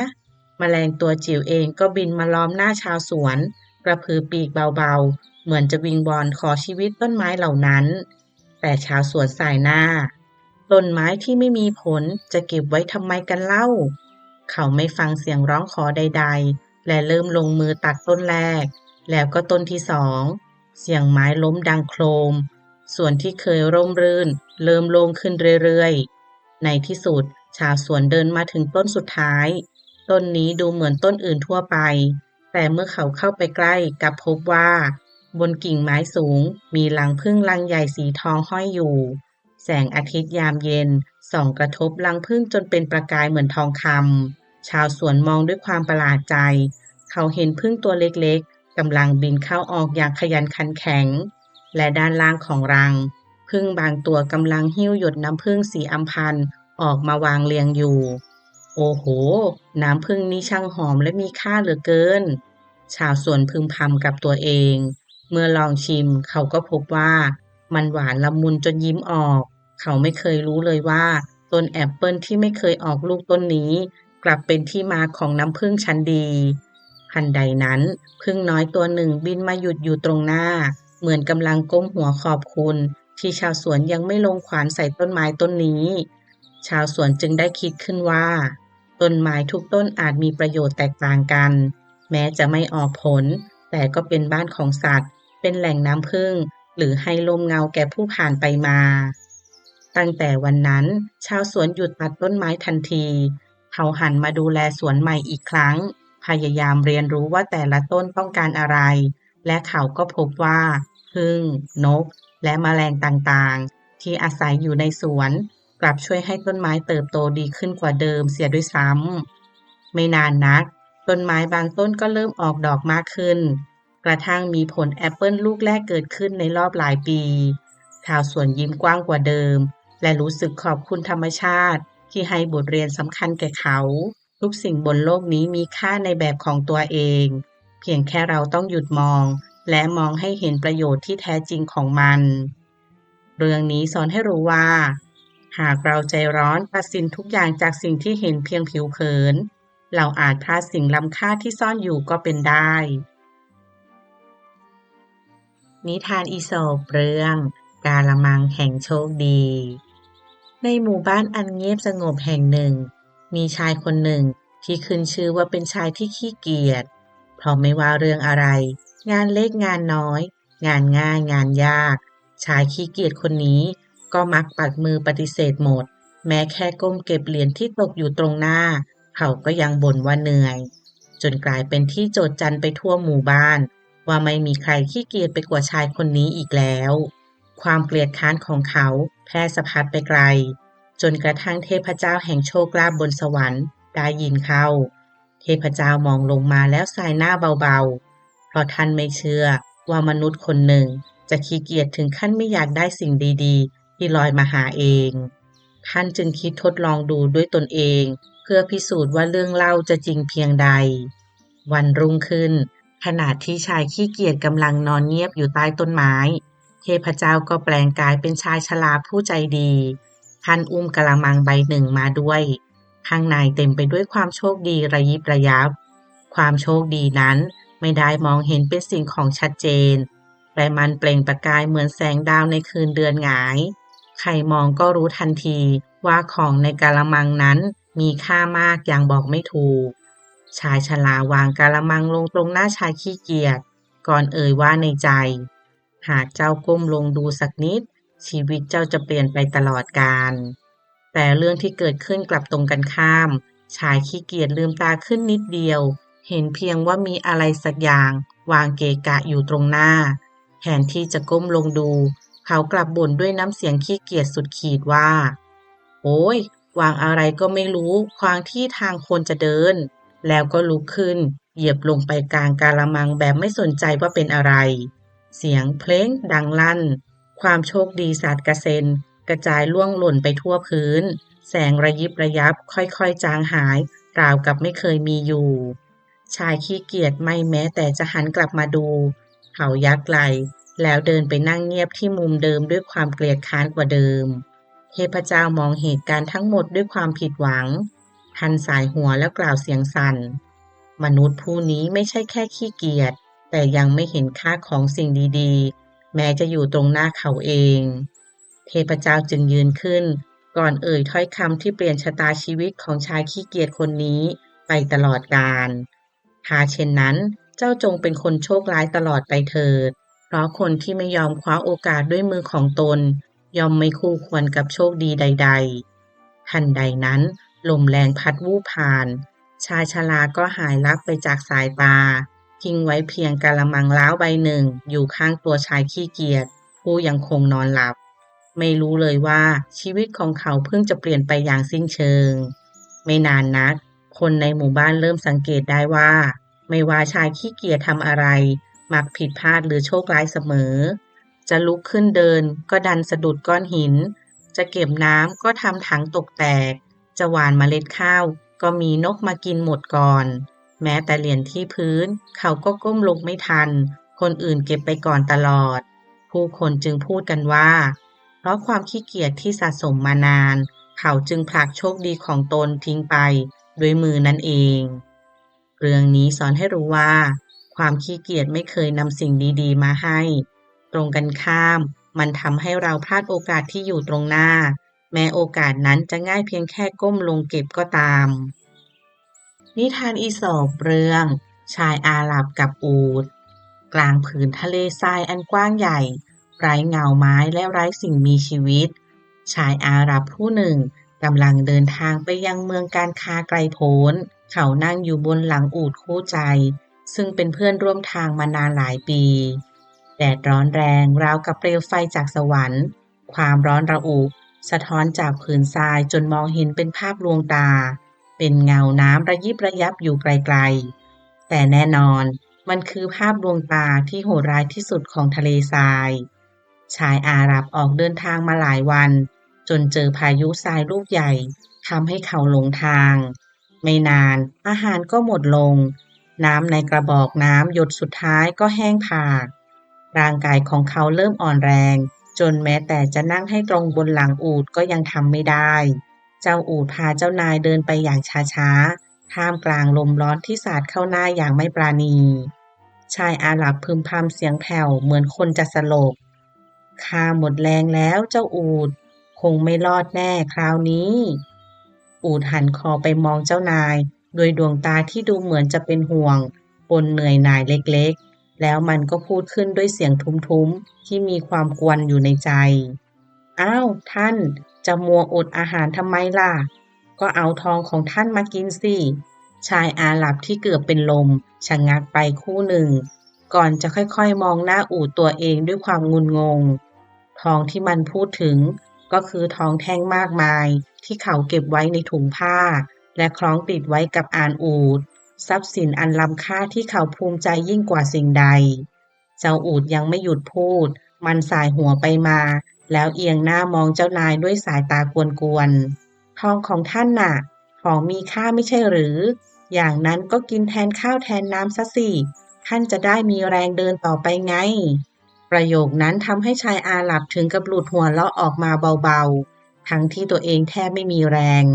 แมลงตัวจิ๋วเองก็บินมาล้อมหน้าชาวสวนกระพือปีกเบาๆเหมือนจะวิงวอนขอชีวิตต้นไม้เหล่านั้น แต่ชาวสวนสายหน้าต้นไม้ที่ไม่มีผลจะเก็บไว้ทำไมกันเล่าเขาไม่ฟังเสียงร้องขอใดๆและเริ่มลงมือตัดต้นแรกแล้วก็ต้นที่สองเสียงไม้ล้มดังโครมส่วนที่เคยร่มรื่นเริ่มโล่งขึ้นเรื่อยๆในที่สุดชาวสวนเดินมาถึงต้นสุดท้ายต้นนี้ดูเหมือนต้นอื่นทั่วไปแต่เมื่อเขาเข้าไปใกล้กลับพบว่า บนกิ่งไม้สูงมีรังผึ้งรังใหญ่สีทองห้อยอยู่แสงอาทิตย์ยามเย็นส่องกระทบรังผึ้งจนเป็นประกายเหมือนทองคำชาวสวนมองด้วยความประหลาดใจเขาเห็นผึ้งตัวเล็กๆกำลังบินเข้าออกอย่างขยันขันแข็งและด้านล่างของรังผึ้งบางตัวกำลังหิ้วหยดน้ำผึ้งสีอัมพันออกมาวางเรียงอยู่โอ้โหน้ำผึ้งนี่ช่างหอมและมีค่าเหลือเกินชาวสวนพึมพำกับตัวเอง เมื่อลองชิมเขาก็พบว่ามันหวานละมุนจนยิ้มออกเขาไม่เคยรู้เลยว่าต้นแอปเปิลที่ไม่เคยออกลูกต้นนี้กลับเป็นที่มาของน้ำผึ้งชั้นดีทันใดนั้นผึ้งน้อยตัวหนึ่งบินมาหยุดอยู่ตรงหน้าเหมือนกำลังก้มหัวขอบคุณที่ชาวสวนยังไม่ลงขวานใส่ต้นไม้ต้นนี้ชาวสวนจึงได้คิดขึ้นว่าต้นไม้ทุกต้นอาจมีประโยชน์แตกต่างกันแม้จะไม่ออกผลแต่ก็เป็นบ้านของสัตว์ เป็นแหล่งน้ำผึ้งหรือให้ลมเงาแก่ผู้ผ่านไปมาตั้งแต่วันนั้นชาวสวนหยุดตัดต้นไม้ทันทีเขาหันมาดูแลสวนใหม่อีกครั้งพยายามเรียนรู้ว่าแต่ละต้นต้องการอะไรและเขาก็พบว่าผึ้งนกและแมลงต่างๆที่อาศัยอยู่ในสวนกลับช่วยให้ต้นไม้เติบโตดีขึ้นกว่าเดิมเสียด้วยซ้ำไม่นานนักต้นไม้บางต้นก็เริ่มออกดอกมากขึ้น กระทั่งมีผลแอปเปิลลูกแรกเกิดขึ้นในรอบหลายปีชาวสวนยิ้มกว้างกว่าเดิมและรู้สึกขอบคุณธรรมชาติที่ให้บทเรียนสำคัญแก่เขาทุกสิ่งบนโลกนี้มีค่าในแบบของตัวเองเพียงแค่เราต้องหยุดมองและมองให้เห็นประโยชน์ที่แท้จริงของมัน เรื่องนี้สอนให้รู้ว่าหากเราใจร้อนตัดสินทุกอย่างจากสิ่งที่เห็นเพียงผิวเผินเราอาจพลาดสิ่งล้ำค่าที่ซ่อนอยู่ก็เป็นได้นิทานอีสปเรื่องกาละมังแห่งโชคดีในหมู่บ้านอันเงียบสงบแห่งหนึ่งมีชายคนหนึ่งที่ขึ้นชื่อว่าเป็นชายที่ขี้เกียจเพราะไม่ว่าเรื่องอะไรงานเล็กงานน้อยงานง่ายงานยากชายขี้เกียจคนนี้ก็มักปัดมือปฏิเสธหมดแม้แค่ก้มเก็บเหรียญที่ตกอยู่ตรงหน้าเขาก็ยังบ่นว่าเหนื่อยจนกลายเป็นที่โจษจันไปทั่วหมู่บ้านว่าไม่มีใครขี้เกียจไปกว่าชายคนนี้อีกแล้วความเกลียดค้านของเขาแพร่สะพัดไปไกลจนกระทั่งเทพเจ้าแห่งโชคลาภบนสวรรค์ได้ยินเข้าเทพเจ้ามองลงมาแล้วสายหน้าเบาๆเพราะท่านไม่เชื่อว่ามนุษย์คนหนึ่งจะขี้เกียจถึงขั้นไม่อยากได้สิ่งดีๆที่ลอยมาหาเองท่านจึงคิดทดลองดูด้วยตนเองเพื่อพิสูจน์ว่าเรื่องเล่าจะจริงเพียงใดวันรุ่งขึ้นขณะที่ชายขี้เกียจกำลังนอนเงียบอยู่ใต้ต้นไม้เทพเจ้าก็แปลงกายเป็นชายชราผู้ใจดีท่านอุ้มกะละมังใบหนึ่งมาด้วยข้างในเต็มไปด้วยความโชคดีระยิบระยับความโชคดีนั้นไม่ได้มองเห็นเป็นสิ่งของชัดเจนแต่มันเปล่งประกายเหมือนแสงดาวในคืนเดือนหงายใครมองก็รู้ทันทีว่าของในกะละมังนั้นมีค่ามากอย่างบอกไม่ถูกชายชราวางกะละมังลงตรงหน้าชายขี้เกียจก่อนเอ่ยว่าในใจหากเจ้าก้มลงดูสักนิดชีวิตเจ้าจะเปลี่ยนไปตลอดกาลแต่เรื่องที่เกิดขึ้นกลับตรงกันข้ามชายขี้เกียจลืมตาขึ้นนิดเดียวเห็นเพียงว่ามีอะไรสักอย่างวางเกะกะอยู่ตรงหน้าแทนที่จะก้มลงดูเขากลับบ่นด้วยน้ำเสียงขี้เกียจสุดขีดว่าโอ้ยวางอะไรก็ไม่รู้ขวางที่ทางคนจะเดินแล้วก็ลุกขึ้นเหยียบลงไปกลางกาละมังแบบไม่สนใจว่าเป็นอะไรเสียงเพลงดังลั่นความโชคดีสาดกระเซ็นกระจายล่วงหล่นไปทั่วพื้นแสงระยิบระยับค่อยๆจางหายราวกับไม่เคยมีอยู่ชายขี้เกียจไม่แม้แต่จะหันกลับมาดูเขายักไหล่แล้วเดินไปนั่งเงียบที่มุมเดิมด้วยความเกลียดค้านกว่าเดิมเทพเจ้ามองเหตุการณ์ทั้งหมดด้วยความผิดหวังท่านสายหัวแล้วกล่าวเสียงสั่นมนุษย์ผู้นี้ไม่ใช่แค่ขี้เกียจแต่ยังไม่เห็นค่าของสิ่งดีๆแม้จะอยู่ตรงหน้าเขาเองเทพเจ้าจึงยืนขึ้นก่อนเอ่ยถ้อยคำที่เปลี่ยนชะตาชีวิตของชายขี้เกียจคนนี้ไปตลอดกาลถ้าเช่นนั้นเจ้าจงเป็นคนโชคร้ายตลอดไปเถิดเพราะคนที่ไม่ยอมคว้าโอกาสด้วยมือของตนย่อมไม่คู่ควรกับโชคดีใดๆทันใดนั้นลมแรงพัดวูบผ่านชายชราก็หายลับไปจากสายตาทิ้งไว้เพียงกะละมังล้าวใบหนึ่งอยู่ข้างตัวชายขี้เกียจผู้ยังคงนอนหลับไม่รู้เลยว่าชีวิตของเขาเพิ่งจะเปลี่ยนไปอย่างสิ้นเชิงไม่นานนักคนในหมู่บ้านเริ่มสังเกตได้ว่าไม่ว่าชายขี้เกียจทำอะไรมักผิดพลาดหรือโชคร้ายเสมอจะลุกขึ้นเดินก็ดันสะดุดก้อนหินจะเก็บน้ำก็ทำถังตกแตกจะหว่านเมล็ดข้าวก็มีนกมากินหมดก่อนแม้แต่เหรียญที่พื้นเขาก็ก้มลงไม่ทันคนอื่นเก็บไปก่อนตลอดผู้คนจึงพูดกันว่าเพราะความขี้เกียจที่สะสมมานานเขาจึงผลักโชคดีของตนทิ้งไปด้วยมือนั่นเองเรื่องนี้สอนให้รู้ว่าความขี้เกียจไม่เคยนำสิ่งดีๆมาให้ตรงกันข้ามมันทำให้เราพลาดโอกาสที่อยู่ตรงหน้าแม้โอกาสนั้นจะง่ายเพียงแค่ก้มลงเก็บก็ตามนิทานอีสปเรื่องชายอาหรับกับอูฐกลางผืนทะเลทรายอันกว้างใหญ่ไร้เงาไม้และไร้สิ่งมีชีวิตชายอาหรับผู้หนึ่งกำลังเดินทางไปยังเมืองการค้าไกลโพ้นเขานั่งอยู่บนหลังอูฐคู่ใจซึ่งเป็นเพื่อนร่วมทางมานานหลายปีแดดร้อนแรงราวกับเปลวไฟจากสวรรค์ความร้อนระอุสะท้อนจากผืนทรายจนมองเห็นเป็นภาพลวงตาเป็นเงาน้ำระยิบระยับอยู่ไกลๆแต่แน่นอนมันคือภาพลวงตาที่โหดร้ายที่สุดของทะเลทรายชายอาหรับออกเดินทางมาหลายวันจนเจอพายุทรายลูกใหญ่ทำให้เขาหลงทางไม่นานอาหารก็หมดลงน้ำในกระบอกน้ำหยดสุดท้ายก็แห้งผากร่างกายของเขาเริ่มอ่อนแรง จนแม้แต่จะนั่งให้ตรงบนหลังอูฐก็ยังทำไม่ได้ เจ้าอูฐพาเจ้านายเดินไปอย่างช้าๆท่ามกลางลมร้อนที่สาดเข้าหน้าอย่างไม่ปราณีชายอาหรับพึมพำเสียงแผ่วเหมือนคนจะสลบข้าหมดแรงแล้วเจ้าอูฐคงไม่รอดแน่คราวนี้อูฐหันคอไปมองเจ้านายโดยดวงตาที่ดูเหมือนจะเป็นห่วงปนเหนื่อยหน่ายเล็กๆแล้วมันก็พูดขึ้นด้วยเสียงทุ้มๆที่มีความกวนอยู่ในใจอ้าวท่านจะมัวอดอาหารทำไมล่ะก็เอาทองของท่านมากินสิชายอาหรับที่เกือบเป็นลมชะงักไปครู่หนึ่งก่อนจะค่อยๆมองหน้าอูฐตัวเองด้วยความงุนงงทองที่มันพูดถึงก็คือทองแท่งมากมายที่เขาเก็บไว้ในถุงผ้าและคล้องติดไว้กับอานอูฐทรัพย์สินอันล้ำค่าที่เขาภูมิใจยิ่งกว่าสิ่งใดเจ้าอูฐยังไม่หยุดพูดมันสายหัวไปมาแล้วเอียงหน้ามองเจ้านายด้วยสายตากวนๆทองของท่านน่ะของมีค่าไม่ใช่หรืออย่างนั้นก็กินแทนข้าวแทนน้ำซะสิท่านจะได้มีแรงเดินต่อไปไงประโยคนั้นทำให้ชายอาหรับถึงกับหลุดหัวเราะออกมาเบาๆทั้งที่ตัวเองแทบไม่มีแรง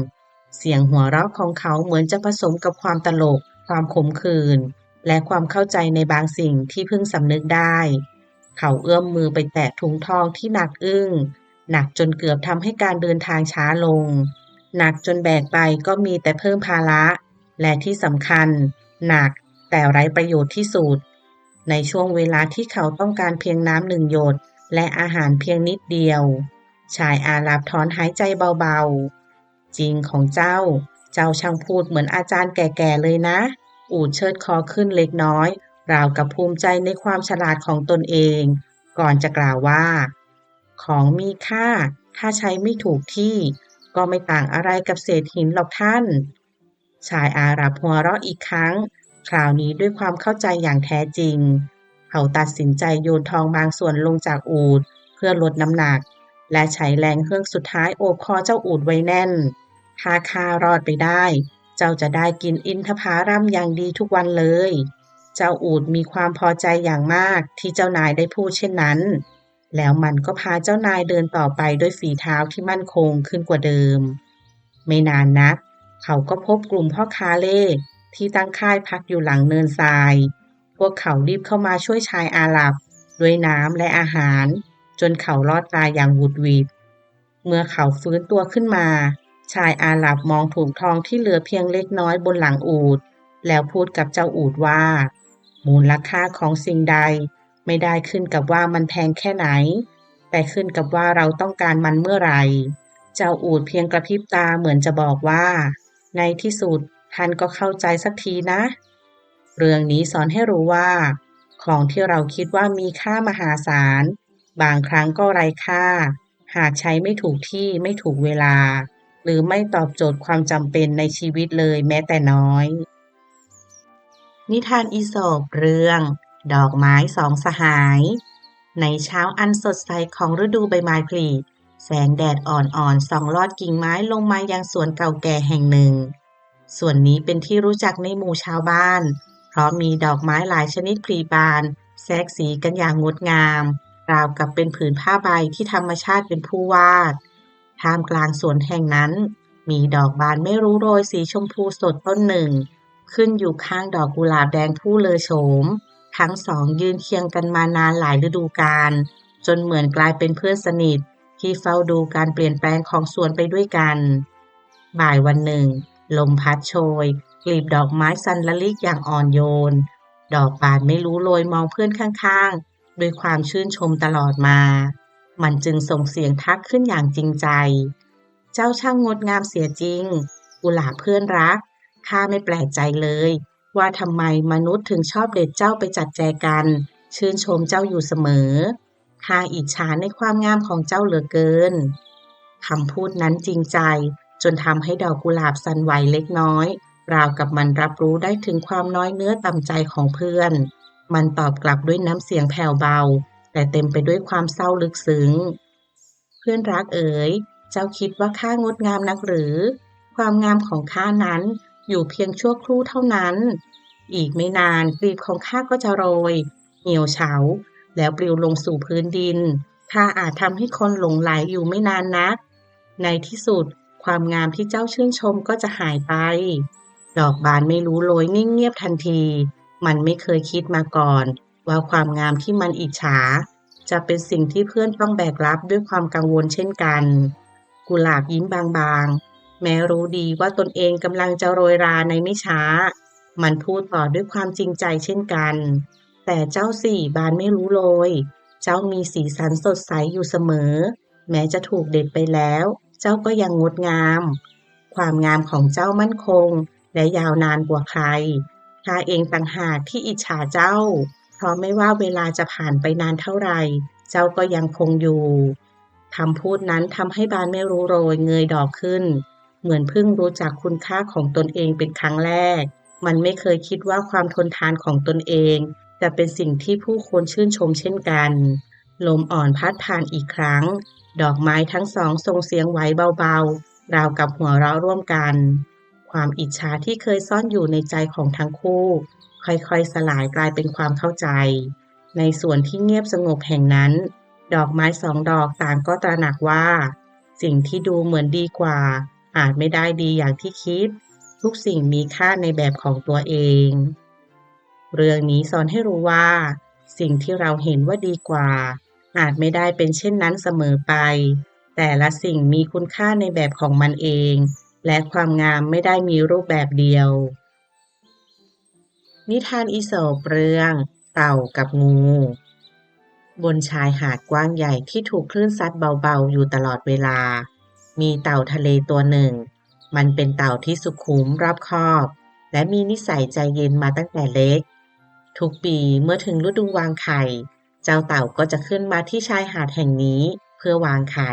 เสียงหัวเราะของเขาเหมือนจะผสมกับความตลกความขมขื่นและความเข้าใจในบางสิ่งที่เพิ่งสำนึกได้เขาเอื้อมมือไปแตะถุงทองที่หนักอึ้งหนักจนเกือบทำให้การเดินทางช้าลงหนักจนแบกไปก็มีแต่เพิ่มภาระและที่สำคัญหนักแต่ไร้ประโยชน์ที่สุดในช่วงเวลาที่เขาต้องการเพียงน้ำหนึ่งหยดและอาหารเพียงนิดเดียวชายอาหรับถอนหายใจเบาๆจริงของเจ้าช่างพูดเหมือนอาจารย์แก่ๆเลยนะอูฐเชิดคอขึ้นเล็กน้อยราวกับภูมิใจในความฉลาดของตนเองก่อนจะกล่าวว่าของมีค่าถ้าใช้ไม่ถูกที่ก็ไม่ต่างอะไรกับเศษหินหรอกท่านชายอาหรับหัวเราะอีกครั้งคราวนี้ด้วยความเข้าใจอย่างแท้จริงเขาตัดสินใจโยนทองบางส่วนลงจากอูฐเพื่อลดน้ำหนักและใช้แรงเฮือกสุดท้ายโอบคอเจ้าอูฐไว้แน่นถ้าข้ารอดไปได้เจ้าจะได้กินอินทผลัมอย่างดีทุกวันเลยเจ้าอูฐมีความพอใจอย่างมากที่เจ้านายได้พูดเช่นนั้นแล้วมันก็พาเจ้านายเดินต่อไปด้วยฝีเท้าที่มั่นคงขึ้นกว่าเดิมไม่นานนักเขาก็พบกลุ่มพ่อค้าเล่ที่ตั้งค่ายพักอยู่หลังเนินทรายพวกเขารีบเข้ามาช่วยชายอาหรับด้วยน้ำและอาหารจนเขารอดตายอย่างหวุดหวิดเมื่อเขาฟื้นตัวขึ้นมาชายอาหรับมองถุงทองที่เหลือเพียงเล็กน้อยบนหลังอูฐแล้วพูดกับเจ้าอูฐว่ามูลค่าของสิ่งใดไม่ได้ขึ้นกับว่ามันแพงแค่ไหนแต่ขึ้นกับว่าเราต้องการมันเมื่อไหร่เจ้าอูฐเพียงกระพริบตาเหมือนจะบอกว่าในที่สุดท่านก็เข้าใจสักทีนะเรื่องนี้สอนให้รู้ว่าของที่เราคิดว่ามีค่ามหาศาลบางครั้งก็ไร้ค่าหากใช้ไม่ถูกที่ไม่ถูกเวลาหรือไม่ตอบโจทย์ความจำเป็นในชีวิตเลยแม้แต่น้อยนิทานอีสปเรื่องดอกไม้สองสหายในเช้าอันสดใสของฤดูใบไม้ผลิแสงแดดอ่อนๆส่องลอดกิ่งไม้ลงมายังสวนเก่าแก่แห่งหนึ่งส่วนนี้เป็นที่รู้จักในหมู่ชาวบ้านเพราะมีดอกไม้หลายชนิดผลิบานแทรกสีกันอย่างงดงามราวกับเป็นผืนผ้าใบที่ธรรมชาติเป็นผู้วาดท่ามกลางสวนแห่งนั้นมีดอกบานไม่รู้โรยสีชมพูสดต้นหนึ่งขึ้นอยู่ข้างดอกกุหลาบแดงผู้เลอโฉมทั้งสองยืนเคียงกันมานานหลายฤดูกาลจนเหมือนกลายเป็นเพื่อนสนิทที่เฝ้าดูการเปลี่ยนแปลงของสวนไปด้วยกันบ่ายวันหนึ่งลมพัดโชยกลีบดอกไม้สันละลิกอย่างอ่อนโยนดอกบานไม่รู้โรยมองเพื่อนข้างๆด้วยความชื่นชมตลอดมามันจึงส่งเสียงทักขึ้นอย่างจริงใจเจ้าช่างงดงามเสียจริงกุหลาบเพื่อนรักข้าไม่แปลกใจเลยว่าทำไมมนุษย์ถึงชอบเด็ดเจ้าไปจัดแจกันชื่นชมเจ้าอยู่เสมอข้าอิจฉาในความงามของเจ้าเหลือเกินคำพูดนั้นจริงใจจนทำให้ดอกกุหลาบสั่นไหวเล็กน้อยราวกับมันรับรู้ได้ถึงความน้อยเนื้อต่ำใจของเพื่อนมันตอบกลับด้วยน้ำเสียงแผ่วเบาแต่เต็มไปด้วยความเศร้าลึกซึ้งเพื่อนรักเอ๋ยเจ้าคิดว่าข้างดงามนักหรือความงามของข้านั้นอยู่เพียงชั่วครู่เท่านั้นอีกไม่นานกลีบของข้าก็จะโรยเหี่ยวเฉาแล้วปลิวลงสู่พื้นดินท ข้าอาจทำให้คนหลงใหลอยู่ไม่นานนักในที่สุดความงามที่เจ้าชื่นชมก็จะหายไปดอกบานไม่รู้โรยนิ่งเงียบทันทีมันไม่เคยคิดมาก่อนว่าความงามที่มันอิจฉาจะเป็นสิ่งที่เพื่อนต้องแบกรับด้วยความกังวลเช่นกันกุหลาบยิ้มบางๆแม้รู้ดีว่าตนเองกำลังจะโรยราในไม่ช้ามันพูดต่อด้วยความจริงใจเช่นกันแต่เจ้าสี่บานไม่รู้โรยเจ้ามีสีสันสดใสอยู่เสมอแม้จะถูกเด็ดไปแล้วเจ้าก็ยังงดงามความงามของเจ้ามั่นคงและยาวนานกว่าใครข้าเองต่างหากที่อิจฉาเจ้าเพราะไม่ว่าเวลาจะผ่านไปนานเท่าไหร่เจ้าก็ยังคงอยู่คำพูดนั้นทำให้บานไม่รู้โรยเงยดอกขึ้นเหมือนเพิ่งรู้จักคุณค่าของตนเองเป็นครั้งแรกมันไม่เคยคิดว่าความทนทานของตนเองจะเป็นสิ่งที่ผู้คนชื่นชมเช่นกันลมอ่อนพัดผ่านอีกครั้งดอกไม้ทั้งสองส่งเสียงไหวเบาๆราวกับหัวเราะร่วมกันความอิจฉาที่เคยซ่อนอยู่ในใจของทั้งคู่ค่อยๆสลายกลายเป็นความเข้าใจในส่วนที่เงียบสงบแห่งนั้นดอกไม้สองดอกต่างก็ตระหนักว่าสิ่งที่ดูเหมือนดีกว่าอาจไม่ได้ดีอย่างที่คิดทุกสิ่งมีค่าในแบบของตัวเองเรื่องนี้สอนให้รู้ว่าสิ่งที่เราเห็นว่าดีกว่าอาจไม่ได้เป็นเช่นนั้นเสมอไปแต่ละสิ่งมีคุณค่าในแบบของมันเองและความงามไม่ได้มีรูปแบบเดียวนิทานอีโสปเรื่องเต่ากับงูบนชายหาดกว้างใหญ่ที่ถูกคลื่นซัดเบาๆอยู่ตลอดเวลามีเต่าทะเลตัวหนึ่งมันเป็นเต่าที่สุขุมรอบคอบและมีนิสัยใจเย็นมาตั้งแต่เล็กทุกปีเมื่อถึงฤดูวางไข่เจ้าเต่าก็จะขึ้นมาที่ชายหาดแห่งนี้เพื่อวางไข่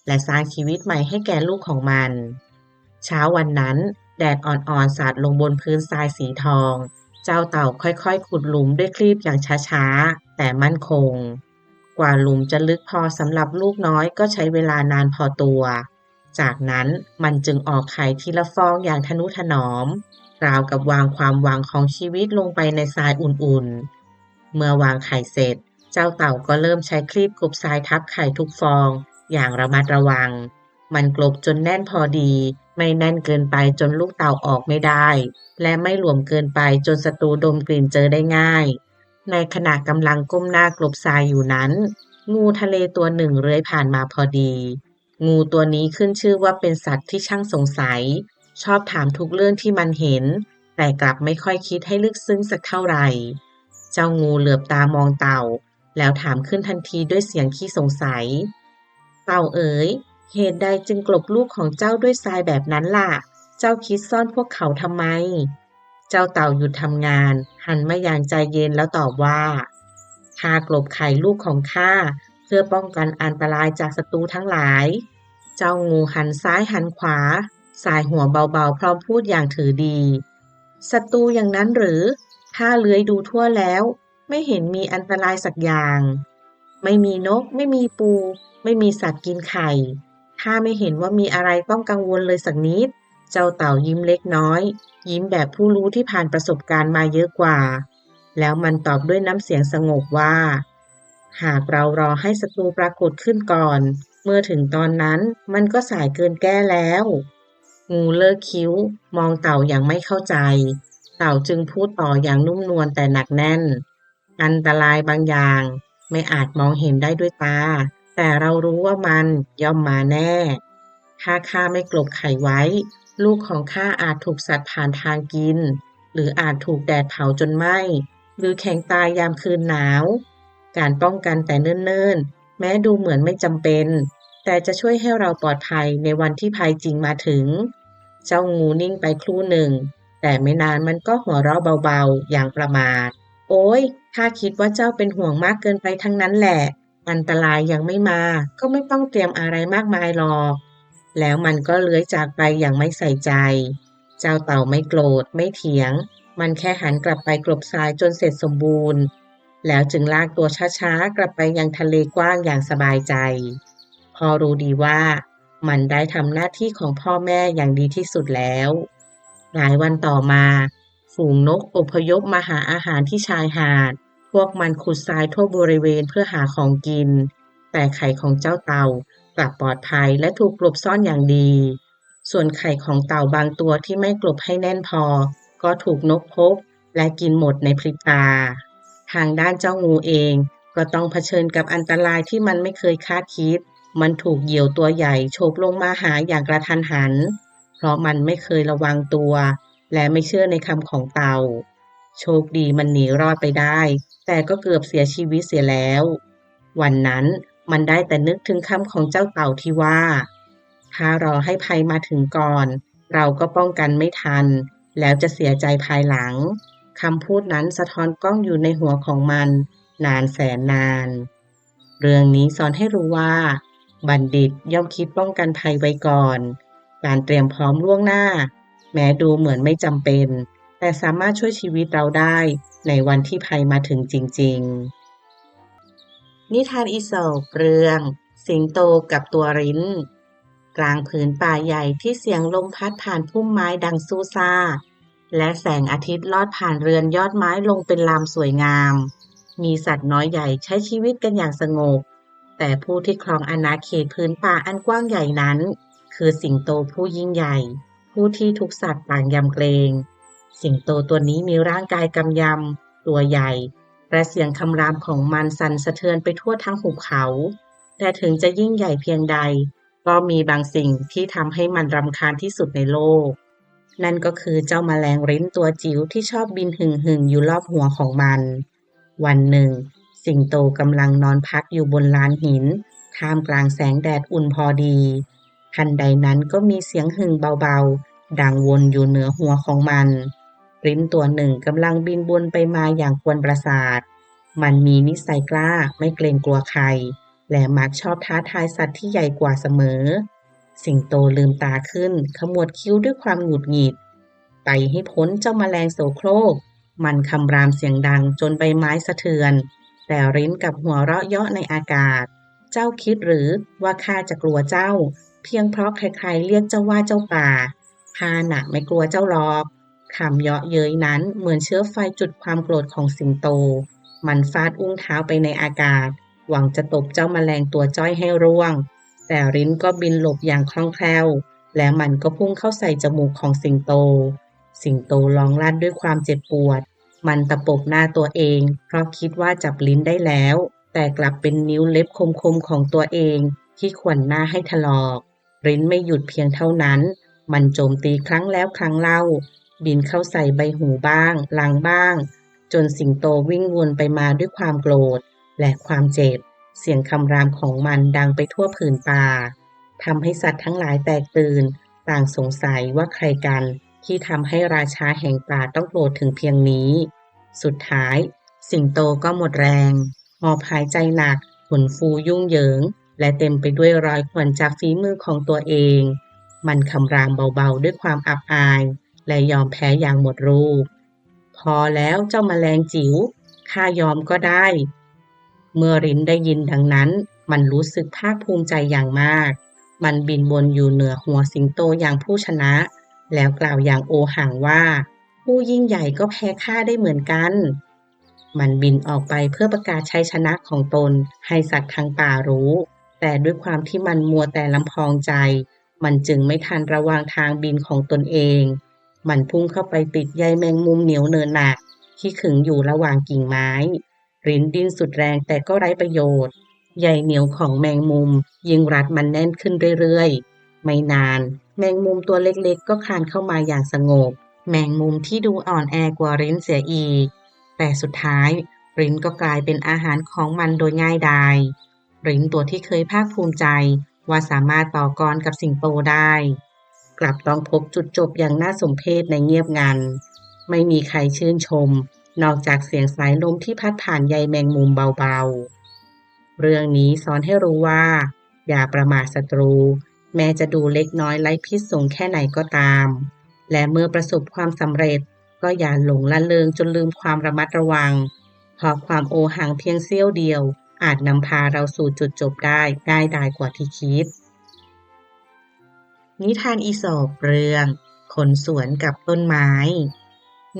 และสร้างชีวิตใหม่ให้แก่ลูกของมันเช้าวันนั้นแดดอ่อนๆสาดลงบนพื้นทรายสีทอง เจ้าเต่าค่อยๆขุดหลุมด้วยคลีปอย่างช้าๆแต่มั่นคงกว่าหลุมจะลึกพอสำหรับลูกน้อยก็ใช้เวลานานพอตัวจากนั้นมันจึงออกไข่ทีละฟองอย่างทนุถนอมราวกับวางความหวังของชีวิตลงไปในทรายอุ่นๆเมื่อวางไข่เสร็จเจ้าเต่าก็เริ่มใช้คลีปกลบทรายทับไข่ทุกฟองอย่างระมัดระวังมันกลบจนแน่นพอดีไม่แน่นเกินไปจนลูกเต่าออกไม่ได้ และไม่หลวมเกินไปจนศัตรูดมกลิ่นเจอได้ง่ายในขณะกำลังก้มหน้ากลบทรายอยู่นั้นงูทะเลตัวหนึ่งเลื้อยผ่านมาพอดีงูตัวนี้ขึ้นชื่อว่าเป็นสัตว์ที่ช่างสงสัยชอบถามทุกเรื่องที่มันเห็นแต่กลับไม่ค่อยคิดให้ลึกซึ้งสักเท่าไหร่เจ้างูเหลือบตามองเต่าแล้วถามขึ้นทันทีด้วยเสียงขี้สงสัยเต่าเอ๋ยเหตุใดจึงกลบลูกของเจ้าด้วยทรายแบบนั้นล่ะ เจ้าคิดซ่อนพวกเขาทำไม เจ้าเต่าหยุดทำงานหันมาอย่างใจเย็นแล้วตอบว่าข้ากลบไข่ลูกของข้าเพื่อป้องกันอันตรายจากศัตรูทั้งหลาย เจ้างูหันซ้ายหันขวาสายหัวเบาๆพร้อมพูดอย่างถือดีศัตรูอย่างนั้นหรือข้าเลื้อยดูทั่วแล้วไม่เห็นมีอันตรายสักอย่างไม่มีนกไม่มีปูไม่มีสัตว์กินไข่ข้าไม่เห็นว่ามีอะไรต้องกังวลเลยสักนิด เจ้าเต่ายิ้มเล็กน้อยยิ้มแบบผู้รู้ที่ผ่านประสบการณ์มาเยอะกว่าแล้วมันตอบด้วยน้ำเสียงสงบว่าหากเรารอให้ศัตรูปรากฏขึ้นก่อนเมื่อถึงตอนนั้นมันก็สายเกินแก้แล้วงูเลิกคิ้วมองเต่าอย่างไม่เข้าใจเต่าจึงพูดต่ออย่างนุ่มนวลแต่หนักแน่นอันตรายบางอย่างไม่อาจมองเห็นได้ด้วยตาแต่เรารู้ว่ามันย่อมมาแน่ถ้าข้าไม่กลบไข่ไว้ ลูกของข้าอาจถูกสัตว์ผ่านทางกินหรืออาจถูกแดดเผาจนไหม้หรือแข็งตายยามคืนหนาวการป้องกันแต่เนิ่นๆแม้ดูเหมือนไม่จำเป็นแต่จะช่วยให้เราปลอดภัยในวันที่ภัยจริงมาถึงเจ้างูนิ่งไปครู่หนึ่งแต่ไม่นานมันก็หัวเราะเบาๆอย่างประมาทโอ้ยข้าคิดว่าเจ้าเป็นห่วงมากเกินไปทั้งนั้นแหละอันตรายยังไม่มาก็ไม่ต้องเตรียมอะไรมากมายหรอก แล้วมันก็เลื้อยจากไปอย่างไม่ใส่ใจ เจ้าเต่าไม่โกรธไม่เถียง มันแค่หันกลับไปกลบทรายจนเสร็จสมบูรณ์ แล้วจึงลากตัวช้าๆกลับไปยังทะเลกว้างอย่างสบายใจ พอรู้ดีว่ามันได้ทำหน้าที่ของพ่อแม่อย่างดีที่สุดแล้ว หลายวันต่อมาฝูงนกอพยพมาหาอาหารที่ชายหาด พวกมันขุดทรายทั่วบริเวณเพื่อหาของกิน แต่ไข่ของเจ้าเต่ากลับปลอดภัยและถูกกลบซ่อนอย่างดี ส่วนไข่ของเต่าบางตัวที่ไม่กลบให้แน่นพอก็ถูกนกพบและกินหมดในพริบตา ทางด้านเจ้างูเองก็ต้องเผชิญกับอันตรายที่มันไม่เคยคาดคิด มันถูกเหยี่ยวตัวใหญ่โฉบลงมาหาอย่างกระทันหัน เพราะมันไม่เคยระวังตัวและไม่เชื่อในคำของเต่า โชคดีมันหนีรอดไปได้ แต่ก็เกือบเสียชีวิตเสียแล้ว วันนั้นมันได้แต่นึกถึงคำของเจ้าเต่าที่ว่า ถ้ารอให้ภัยมาถึงก่อน เราก็ป้องกันไม่ทัน แล้วจะเสียใจภายหลัง คำพูดนั้นสะท้อนกล้องอยู่ในหัวของมันนานแสนนาน เรื่องนี้สอนให้รู้ว่า บัณฑิตย่อมคิดป้องกันภัยไว้ก่อน การเตรียมพร้อมล่วงหน้า แม้ดูเหมือนไม่จำเป็น แต่สามารถช่วยชีวิตเราได้ในวันที่ภัยมาถึงจริงๆ นิทานอีสปเรื่องสิงโตกับตัวริ้น กลางผืนป่าใหญ่ที่เสียงลมพัดผ่านพุ่มไม้ดังสู้ซ่า และแสงอาทิตย์ลอดผ่านเรือนยอดไม้ลงเป็นลามสวยงาม มีสัตว์น้อยใหญ่ใช้ชีวิตกันอย่างสงบ แต่ผู้ที่ครองอาณาเขตพื้นป่าอันกว้างใหญ่นั้น คือสิงโตผู้ยิ่งใหญ่ ผู้ที่ทุกสัตว์ต่างยำเกรง สิงโตตัวนี้มีร่างกายกำยำตัวใหญ่และเสียงคำรามของมันสั่นสะเทือนไปทั่วทั้งหุบเขา แต่ถึงจะยิ่งใหญ่เพียงใด ก็มีบางสิ่งที่ทำให้มันรำคาญที่สุดในโลก นั่นก็คือเจ้าแมลงริ้นตัวจิ๋วที่ชอบบินหึ่งๆอยู่รอบหัวของมัน วันหนึ่ง สิงโตกำลังนอนพักอยู่บนลานหินท่ามกลางแสงแดดอุ่นพอดี ทันใดนั้นก็มีเสียงหึ่งเบาๆดังวนอยู่เหนือหัวของมัน ริ้นตัวหนึ่งกำลังบินวนไปมาอย่างกวนประสาท มันมีนิสัยกล้าไม่เกรงกลัวใคร และมักชอบท้าทายสัตว์ที่ใหญ่กว่าเสมอ สิงโตลืมตาขึ้นขมวดคิ้วด้วยความหงุดหงิด ไปให้พ้นเจ้าแมลงโสโครก มันคำรามเสียงดังจนใบไม้สะเทือน แต่ริ้นกับหัวเราะเยาะในอากาศ เจ้าคิดหรือว่าข้าจะกลัวเจ้า เพียงเพราะใครๆเรียกเจ้าว่าเจ้าป่าข้าน่ะไม่กลัวเจ้าหรอก คำเยาะเย้ยนั้นเหมือนเชื้อไฟจุดความโกรธของสิงโต มันฟาดอุ้งเท้าไปในอากาศ หวังจะตบเจ้าแมลงตัวจ้อยให้ร่วง แต่ริ้นก็บินหลบอย่างคล่องแคล่ว และมันก็พุ่งเข้าใส่จมูกของสิงโต สิงโตร้องลั่นด้วยความเจ็บปวด มันตะปบหน้าตัวเองเพราะคิดว่าจับลิ้นได้แล้ว แต่กลับเป็นนิ้วเล็บคมๆของตัวเองที่ข่วนหน้าให้ถลอก ริ้นไม่หยุดเพียงเท่านั้น มันโจมตีครั้งแล้วครั้งเล่า บินเข้าใส่ใบหูบ้างหลังบ้าง จนสิงโตวิ่งวนไปมาด้วยความโกรธและความเจ็บ เสียงคำรามของมันดังไปทั่วผืนป่า ทำให้สัตว์ทั้งหลายแตกตื่น ต่างสงสัยว่าใครกันที่ทำให้ราชาแห่งป่าต้องโกรธถึงเพียงนี้ สุดท้าย สิงโตก็หมดแรง หอบหายใจหนักขนฟูยุ่งเหยิง และเต็มไปด้วยรอยข่วนจากฝีมือของตัวเอง มันคำรามเบาๆด้วยความอับอาย และยอมแพ้อย่างหมดรูป พอแล้วเจ้าแมลงจิ๋ว ข้ายอมก็ได้ เมื่อริ้นได้ยินดังนั้น มันรู้สึกภาคภูมิใจอย่างมาก มันบินวนอยู่เหนือหัวสิงโตอย่างผู้ชนะ แล้วกล่าวอย่างโอหังว่า ผู้ยิ่งใหญ่ก็แพ้ข้าได้เหมือนกัน มันบินออกไปเพื่อประกาศชัยชนะของตนให้สัตว์ทั้งป่ารู้ แต่ด้วยความที่มันมัวแต่ลำพองใจ มันจึงไม่ทันระวังทางบินของตนเอง มันพุ่งเข้าไปติดใยแมงมุมเหนียวเนินหนักที่ขึงอยู่ระหว่างกิ่งไม้ ริ้นดิ้นสุดแรงแต่ก็ไร้ประโยชน์ ใยเหนียวของแมงมุมยิ่งรัดมันแน่นขึ้นเรื่อยๆ ไม่นานแมงมุมตัวเล็กๆก็คลานเข้ามาอย่างสงบ แมงมุมที่ดูอ่อนแอกว่าริ้นเสียอีก แต่สุดท้ายริ้นก็กลายเป็นอาหารของมันโดยง่ายดาย ริ้นตัวที่เคยภาคภูมิใจว่าสามารถต่อกรกับสิงโตได้ กลับต้องพบจุดจบอย่างน่าสมเพชในเงียบงัน ไม่มีใครชื่นชม นอกจากเสียงสายลมที่พัดผ่านใยแมงมุมเบาๆ เรื่องนี้สอนให้รู้ว่า อย่าประมาทศัตรู แม้จะดูเล็กน้อยไร้พิษสงแค่ไหนก็ตาม และเมื่อประสบความสำเร็จก็อย่าหลงละเลงจนลืมความระมัดระวัง เพราะความโอหังเพียงเสี้ยวเดียวอาจนำพาเราสู่จุดจบได้ง่ายดายกว่าที่คิด นิทานอีสปเรื่องคนสวนกับต้นไม้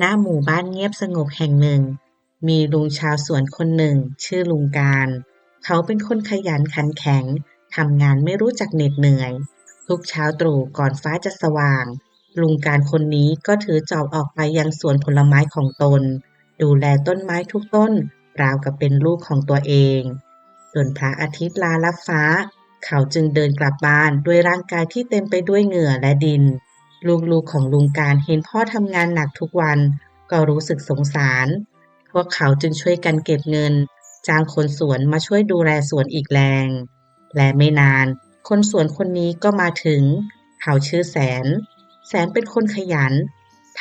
ณ หมู่บ้านเงียบสงบแห่งหนึ่ง มีลุงชาวสวนคนหนึ่งชื่อลุงการ เขาเป็นคนขยันขันแข็งทำงานไม่รู้จักเหน็ดเหนื่อยทุกเช้าตรู่ก่อนฟ้าจะสว่างลุงการคนนี้ก็ถือจอบออกไปยังสวนผลไม้ของตนดูแลต้นไม้ทุกต้นราวกับเป็นลูกของตัวเองจนพระอาทิตย์ลาลับฟ้าเขาจึงเดินกลับบ้านด้วยร่างกายที่เต็มไปด้วยเหงื่อและดินลูกๆของลุงการเห็นพ่อทำงานหนักทุกวันก็รู้สึกสงสารพวกเขาจึงช่วยกันเก็บเงินจ้างคนสวนมาช่วยดูแลสวนอีกแรงและไม่นานคนสวนคนนี้ก็มาถึงเขาชื่อแสนเป็นคนขยัน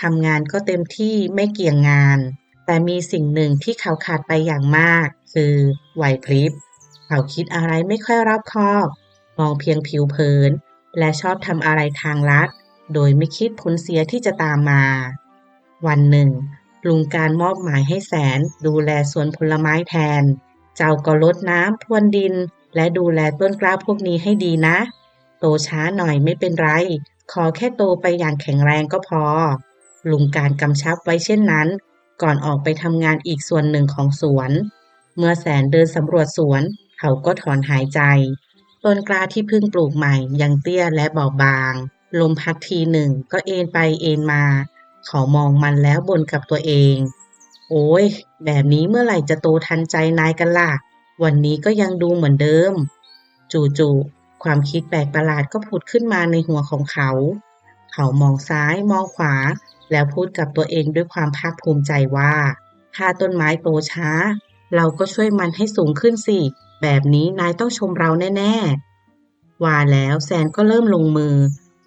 ทำงานก็เต็มที่ไม่เกี่ยงงานแต่มีสิ่งหนึ่งที่เขาขาดไปอย่างมากคือไหวพริบเขาคิดอะไรไม่ค่อยรอบคอบมองเพียงผิวเผินและชอบทำอะไรทางลัดโดยไม่คิดผลเสียที่จะตามมาวันหนึ่งลุงการมอบหมายให้แสนดูแลสวนผลไม้แทนเจ้าก็รดน้ำพรวนดินและดูแลต้นกล้าพวกนี้ให้ดีนะโตช้าหน่อยไม่เป็นไรขอแค่โตไปอย่างแข็งแรงก็พอลุงการกำชับไว้เช่นนั้นก่อนออกไปทำงานอีกส่วนหนึ่งของสวนเมื่อแสนเดินสำรวจสวนเขาก็ถอนหายใจต้นกล้าที่เพิ่งปลูกใหม่ยังเตี้ยและบอบบางลมพัดทีหนึ่งก็เอนไปเอนมาเขามองมันแล้วบ่นกับตัวเองโอ้ยแบบนี้เมื่อไหร่จะโตทันใจนายกันล่ะวันนี้ก็ยังดูเหมือนเดิมจู่ๆความคิดแปลกประหลาดก็ผุดขึ้นมาในหัวของเขามองซ้ายมองขวาแล้วพูดกับตัวเองด้วยความภาคภูมิใจว่าถ้าต้นไม้โตช้าเราก็ช่วยมันให้สูงขึ้นสิแบบนี้นายต้องชมเราแน่ๆว่าแล้วแซนก็เริ่มลงมือ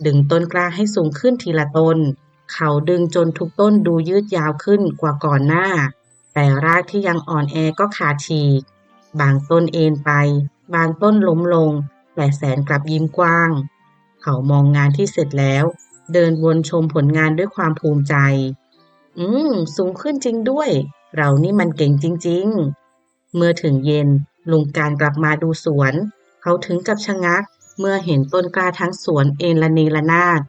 ดึงต้นกล้าให้สูงขึ้นทีละต้นเขาดึงจนทุกต้นดูยืดยาวขึ้นกว่าก่อนหน้าแต่รากที่ยังอ่อนแอก็ขาดฉีกบางต้นเอนไปบางต้นล้มลงแต่แสนกลับยิ้มกว้างเขามองงานที่เสร็จแล้วเดินวนชมผลงานด้วยความภูมิใจสูงขึ้นจริงด้วยเรานี่มันเก่งจริงๆเมื่อถึงเย็นลุงการกลับมาดูสวนเขาถึงกับชะงักเมื่อเห็นต้นกล้าทั้งสวนเอนระเนระนาด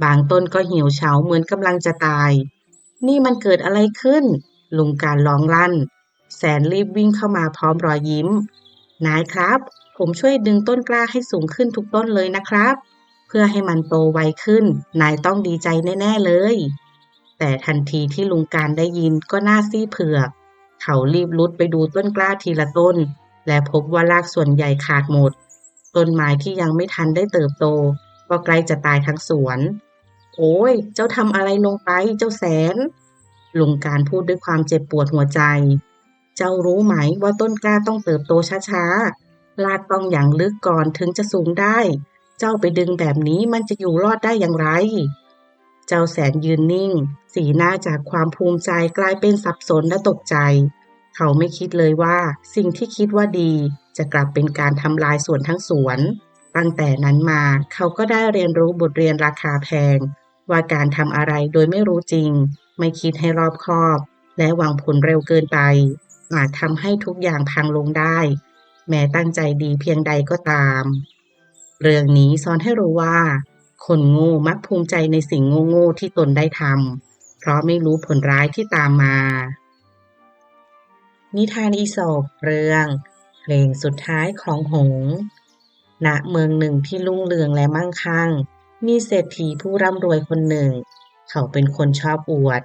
บางต้นก็เหี่ยวเฉาเหมือนกำลังจะตายนี่มันเกิดอะไรขึ้นลุงการร้องลั่นแสนรีบวิ่งเข้ามาพร้อมรอยยิ้มนายครับผมช่วยดึงต้นกล้าให้สูงขึ้นทุกต้นเลยนะครับเพื่อให้มันโตไวขึ้นนายต้องดีใจแน่ๆเลยแต่ทันทีที่ลุงการได้ยินก็หน้าซีดเผือกเขารีบรุดไปดูต้นกล้าทีละต้นและพบว่ารากส่วนใหญ่ขาดหมดต้นไม้ที่ยังไม่ทันได้เติบโตก็ใกล้จะตายทั้งสวนโอ้ยเจ้าทำอะไรลงไปเจ้าแสนลุงการพูดด้วยความเจ็บปวดหัวใจเจ้ารู้ไหมว่าต้นกล้าต้องเติบโตช้าๆรากต้องอย่างลึกก่อนถึงจะสูงได้เจ้าไปดึงแบบนี้มันจะอยู่รอดได้อย่างไรเจ้าแสนยืนนิ่งสีหน้าจากความภูมิใจกลายเป็นสับสนและตกใจเขาไม่คิดเลยว่าสิ่งที่คิดว่าดีจะกลับเป็นการทำลายสวนทั้งสวนตั้งแต่นั้นมาเขาก็ได้เรียนรู้บทเรียนราคาแพงว่าการทำอะไรโดยไม่รู้จริงไม่คิดให้รอบคอบและหวังผลเร็วเกินไปอาจทำให้ทุกอย่างพังลงได้แม้ตั้งใจดีเพียงใดก็ตามเรื่องนี้สอนให้รู้ว่าคนโง่มักภูมิใจในสิ่งโง่ๆที่ตนได้ทำเพราะไม่รู้ผลร้ายที่ตามมานิทานอีสปเรื่องเพลงสุดท้ายของหงส์ณเมืองหนึ่งที่รุ่งเรืองและมั่งคั่งมีเศรษฐีผู้ร่ำรวยคนหนึ่งเขาเป็นคนชอบอวด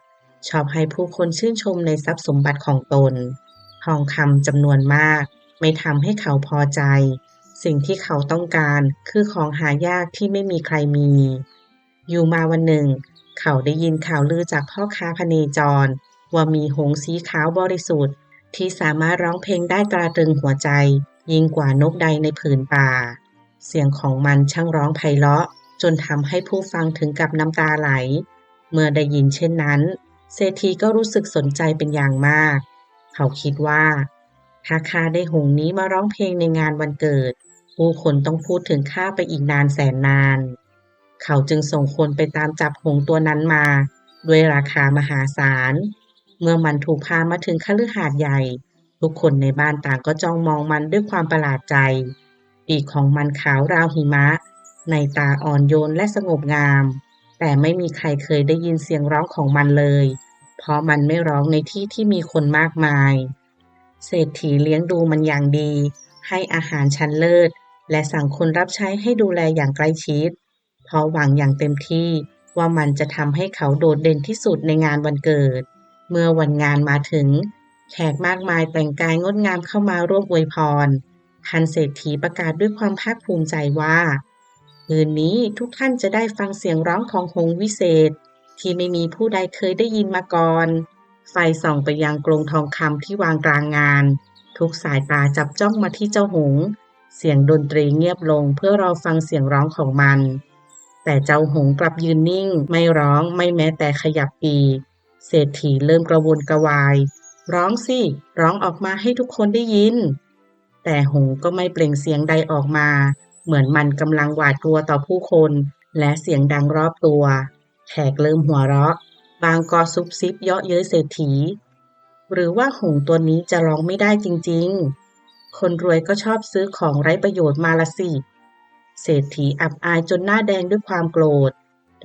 ชอบให้ผู้คนชื่นชมในทรัพย์สมบัติของตนทองคำจำนวนมากไม่ทำให้เขาพอใจสิ่งที่เขาต้องการคือของหายากที่ไม่มีใครมีอยู่มาวันหนึ่งเขาได้ยินข่าวลือจากพ่อค้าพเนจรว่ามีหงส์สีขาวบริสุทธิ์ที่สามารถร้องเพลงได้ตราตรึงหัวใจยิ่งกว่านกใดในผืนป่าเสียงของมันช่างร้องไพเราะจนทำให้ผู้ฟังถึงกับน้ำตาไหลเมื่อได้ยินเช่นนั้นเศรษฐีก็รู้สึกสนใจเป็นอย่างมากเขาคิดว่าถ้าข้าได้หงส์นี้มาร้องเพลงในงานวันเกิดผู้คนต้องพูดถึงข้าไปอีกนานแสนนานเขาจึงส่งคนไปตามจับหงส์ตัวนั้นมาด้วยราคามหาศาลเมื่อมันถูกพามาถึงคฤหาสน์ใหญ่ทุกคนในบ้านต่างก็จ้องมองมันด้วยความประหลาดใจปีกของมันขาวราวหิมะในตาอ่อนโยนและสงบงามแต่ไม่มีใครเคยได้ยินเสียงร้องของมันเลยเพราะมันไม่ร้องในที่ที่มีคนมากมายเศรษฐีเลี้ยงดูมันอย่างดี ให้อาหารชั้นเลิศและสั่งคนรับใช้ให้ดูแลอย่างใกล้ชิดเพราะหวังอย่างเต็มที่ว่ามันจะทำให้เขาโดดเด่นที่สุดในงานวันเกิดเมื่อวันงานมาถึงแขกมากมายแต่งกายงดงามเข้ามาร่วมอวยพรท่านเศรษฐีประกาศด้วยความภาคภูมิใจว่าคืนนี้ทุกท่านจะได้ฟังเสียงร้องของหงส์วิเศษที่ไม่มีผู้ใดเคยได้ยินมาก่อนไฟส่องไปยังกรงทองคำที่วางกลางงานทุกสายตาจับจ้องมาที่เจ้าหงส์เสียงดนตรีเงียบลงเพื่อรอฟังเสียงร้องของมันแต่เจ้าหงส์กลับยืนนิ่งไม่ร้องไม่แม้แต่ขยับปีกเศรษฐีเริ่มกระวนกระวายร้องสิร้องออกมาให้ทุกคนได้ยินแต่หงส์ก็ไม่เปล่งเสียงใดออกมาเหมือนมันกำลังหวาดกลัวต่อผู้คนและเสียงดังรอบตัวแขกเริ่มหัวเราะบางก็ซุบซิบเยาะเย้ยเศรษฐีหรือว่าหงส์ตัวนี้จะร้องไม่ได้จริงๆคนรวยก็ชอบซื้อของไร้ประโยชน์มาละสิเศรษฐีอับอายจนหน้าแดงด้วยความโกรธ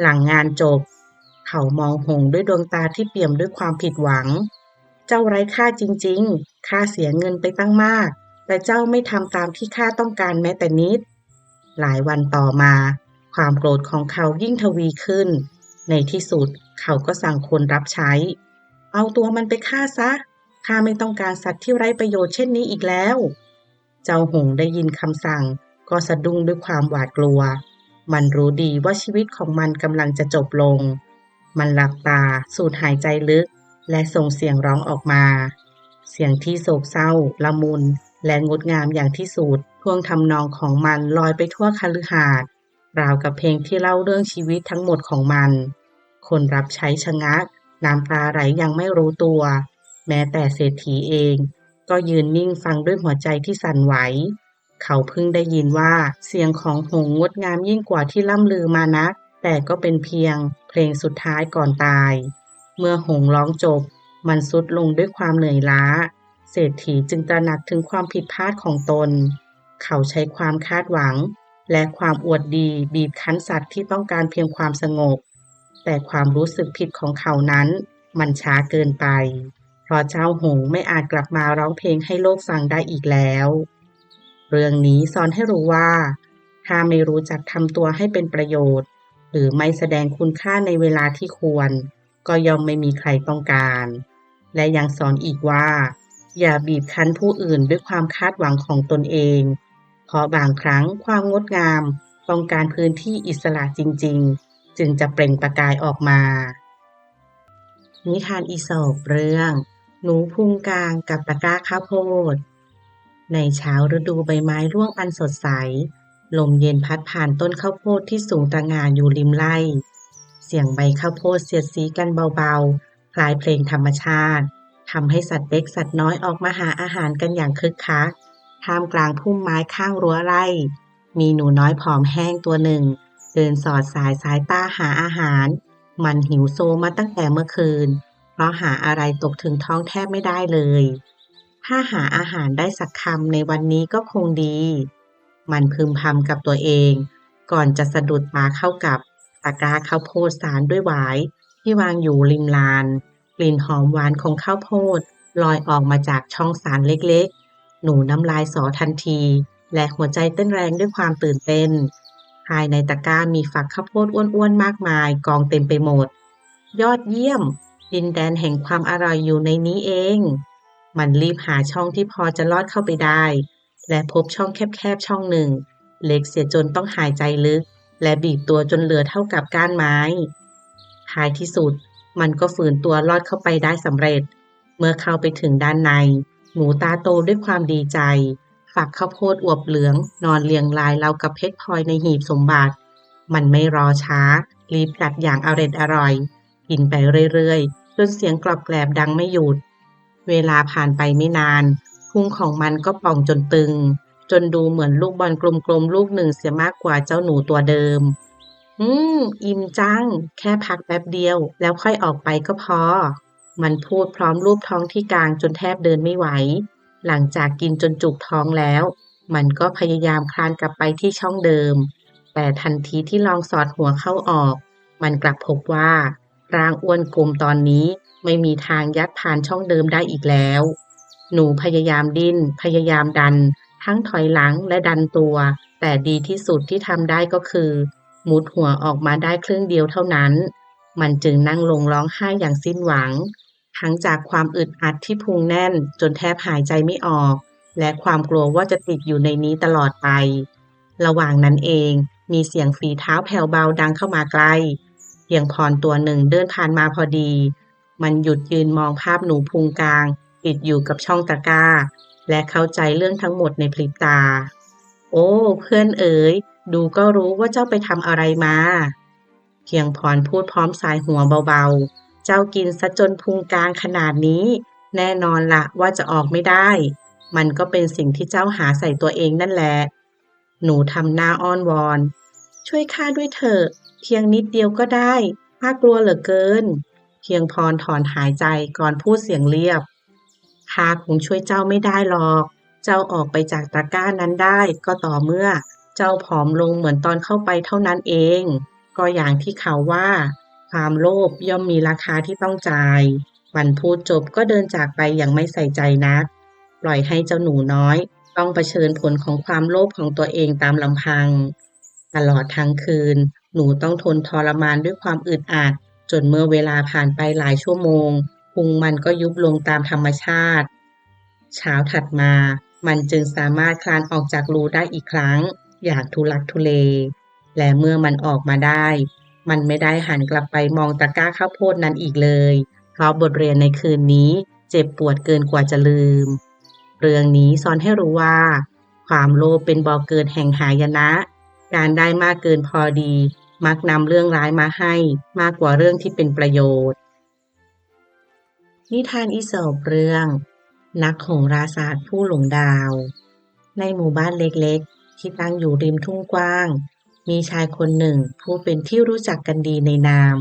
หลังงานจบเขามองหงส์ด้วยดวงตาที่เปี่ยมด้วยความผิดหวังเจ้าไร้ค่าจริงๆข้าเสียเงินไปตั้งมากแต่เจ้าไม่ทำตามที่ข้าต้องการแม้แต่นิดหลายวันต่อมาความโกรธของเขายิ่งทวีขึ้นในที่สุดเขาก็สั่งคนรับใช้เอาตัวมันไปฆ่าซะข้าไม่ต้องการสัตว์ที่ไร้ประโยชน์เช่นนี้อีกแล้วเจ้าหงส์ได้ยินคำสั่งก็สะดุ้งด้วยความหวาดกลัวมันรู้ดีว่าชีวิตของมันกำลังจะจบลงมันหลับตาสูดหายใจลึกและส่งเสียงร้องออกมาเสียงที่โศกเศร้าละมุนและงดงามอย่างที่สุดท่วงทำนองของมันลอยไปทั่วคฤหาสน์ราวกับเพลงที่เล่าเรื่องชีวิตทั้งหมดของมันคนรับใช้ชะงักน้ำตาไหลยังไม่รู้ตัวแม้แต่เศรษฐีเองก็ยืนนิ่งฟังด้วยหัวใจที่สั่นไหวเขาเพิ่งได้ยินว่าเสียงของหงส์งดงามยิ่งกว่าที่ล่ำลือมานักแต่ก็เป็นเพียงเพลงสุดท้ายก่อนตายเมื่อหงส์ร้องจบมันทรุดลงด้วยความเหนื่อยล้าเศรษฐีจึงตระหนักถึงความผิดพลาดของตนเขาใช้ความคาดหวังและความอวดดีบีบคั้นสัตว์ที่ต้องการเพียงความสงบแต่ความรู้สึกผิดของเขานั้นมันช้าเกินไปเพราะเจ้าหงส์ไม่อาจกลับมาร้องเพลงให้โลกฟังได้อีกแล้วเรื่องนี้สอนให้รู้ว่าถ้าไม่รู้จักทำตัวให้เป็นประโยชน์หรือไม่แสดงคุณค่าในเวลาที่ควรก็ย่อมไม่มีใครต้องการและยังสอนอีกว่าอย่าบีบคั้นผู้อื่นด้วยความคาดหวังของตนเองเพราะบางครั้งความงดงามต้องการพื้นที่อิสระจริงๆจึงจะเปล่งประกายออกมานิทานอีสปเรื่องหนูพุงกลางกับตะกร้าข้าวโพดในเช้าฤดูใบไม้ร่วงอันสดใสลมเย็นพัดผ่านต้นข้าวโพดที่สูงตระหง่านอยู่ริมไร่เสียงใบข้าวโพดเสียดสีกันเบาๆคล้ายเพลงธรรมชาติทำให้สัตว์เล็กสัตว์น้อยออกมาหาอาหารกันอย่างคึกคักท่ามกลางพุ่มไม้ข้างรั้วไร่มีหนูน้อยผอมแห้งตัวหนึ่งเดินสอดสายตาหาอาหารมันหิวโซมาตั้งแต่เมื่อคืนเพราะหาอะไรตกถึงท้องแทบไม่ได้เลยถ้าหาอาหารได้สักคำในวันนี้ก็คงดีมันพึมพำกับตัวเองก่อนจะสะดุดตาเข้ากับตะกร้าข้าวโพดสารด้วยหวายที่วางอยู่ริมลานกลิ่นหอมหวานของข้าวโพดลอยออกมาจากช่องสารเล็กๆหนูน้ำลายสอทันทีและหัวใจเต้นแรงด้วยความตื่นเต้นภายในตะกร้ามีฝักข้าวโพดอ้วนๆมากมายกองเต็มไปหมดยอดเยี่ยมดินแดนแห่งความอร่อยอยู่ในนี้เองมันรีบหาช่องที่พอจะลอดเข้าไปได้และพบช่องแคบๆช่องหนึ่งเล็กเสียจนต้องหายใจลึกและบีบตัวจนเหลือเท่ากับก้านไม้ท้ายที่สุดมันก็ฝืนตัวลอดเข้าไปได้สำเร็จเมื่อเข้าไปถึงด้านในหมูตาโตด้วยความดีใจฝักข้าวโพดอวบเหลืองนอนเรียงรายราวกับเพชรพลอยในหีบสมบัติมันไม่รอช้ารีบกัดอย่างอร่อยกินไปเรื่อยๆจนเสียงกรอบแกรบดังไม่หยุดเวลาผ่านไปไม่นานพุงของมันก็ป่องจนตึงจนดูเหมือนลูกบอลกลมๆลูกหนึ่งเสียมากกว่าเจ้าหนูตัวเดิมอิ่มจังแค่พักแป๊บเดียวแล้วค่อยออกไปก็พอมันพูดพร้อมลูบท้องที่กลางจนแทบเดินไม่ไหวหลังจากกินจนจุกท้องแล้วมันก็พยายามคลานกลับไปที่ช่องเดิมแต่ทันทีที่ลองสอดหัวเข้าออกมันกลับพบว่าร่างอ้วนกลมตอนนี้ไม่มีทางยัดผ่านช่องเดิมได้อีกแล้วหนูพยายามดิ้นพยายามดัน ทั้งถอยหลังและดันตัว แต่ดีที่สุดที่ทำได้ก็คือมุดหัวออกมาได้ครึ่งเดียวเท่านั้น มันจึงนั่งลงร้องไห้อย่างสิ้นหวัง ทั้งจากความอึดอัดที่พุงแน่นจนแทบหายใจไม่ออก และความกลัวว่าจะติดอยู่ในนี้ตลอดไป ระหว่างนั้นเองมีเสียงฝีเท้าแผ่วเบาดังเข้ามาใกล้เพียงพรตัวหนึ่งเดินผ่านมาพอดี มันหยุดยืนมองภาพหนูพุงกลางติดอยู่กับช่องตะกร้า และเข้าใจเรื่องทั้งหมดในพริบตา โอ้เพื่อนเอ๋ยดูก็รู้ว่าเจ้าไปทำอะไรมาเพียงพรพูดพร้อมสายหัวเบาๆ เจ้ากินซะจนพุงกลางขนาดนี้ แน่นอนละว่าจะออกไม่ได้ มันก็เป็นสิ่งที่เจ้าหาใส่ตัวเองนั่นแหละ หนูทำหน้าอ้อนวอน ช่วยข้าด้วยเถอะเพียงนิดเดียวก็ได้ข้ากลัวเหลือเกิน เพียงพรถอนหายใจก่อนพูดเสียงเรียบ ข้าคงช่วยเจ้าไม่ได้หรอก เจ้าออกไปจากตะกร้านั้นได้ก็ต่อเมื่อเจ้าผอมลงเหมือนตอนเข้าไปเท่านั้นเอง ก็อย่างที่เขาว่าความโลภย่อมมีราคาที่ต้องจ่าย มันพูดจบก็เดินจากไปอย่างไม่ใส่ใจนัก ปล่อยให้เจ้าหนูน้อยต้องเผชิญผลของความโลภของตัวเองตามลำพัง ตลอดทั้งคืนหนูต้องทนทรมานด้วยความอึดอัดจนเมื่อเวลาผ่านไปหลายชั่วโมงพุงมันก็ยุบลงตามธรรมชาติ เช้าถัดมามันจึงสามารถคลานออกจากรูได้อีกครั้งอย่างทุลักทุเล และเมื่อมันออกมาได้ มันไม่ได้หันกลับไปมองตะกร้าข้าวโพดนั้นอีกเลย เพราะบทเรียนในคืนนี้เจ็บปวดเกินกว่าจะลืม เรื่องนี้สอนให้รู้ว่า ความโลภเป็นบ่อเกิดแห่งหายนะ การได้มากเกินพอดีมักนำเรื่องร้ายมาให้มากกว่าเรื่องที่เป็นประโยชน์ นิทานอีสปเรื่องนักโหราศาสตร์ผู้หลงดาว ในหมู่บ้านเล็กๆที่ตั้งอยู่ริมทุ่งกว้าง มีชายคนหนึ่งผู้เป็นที่รู้จักกันดีในนาม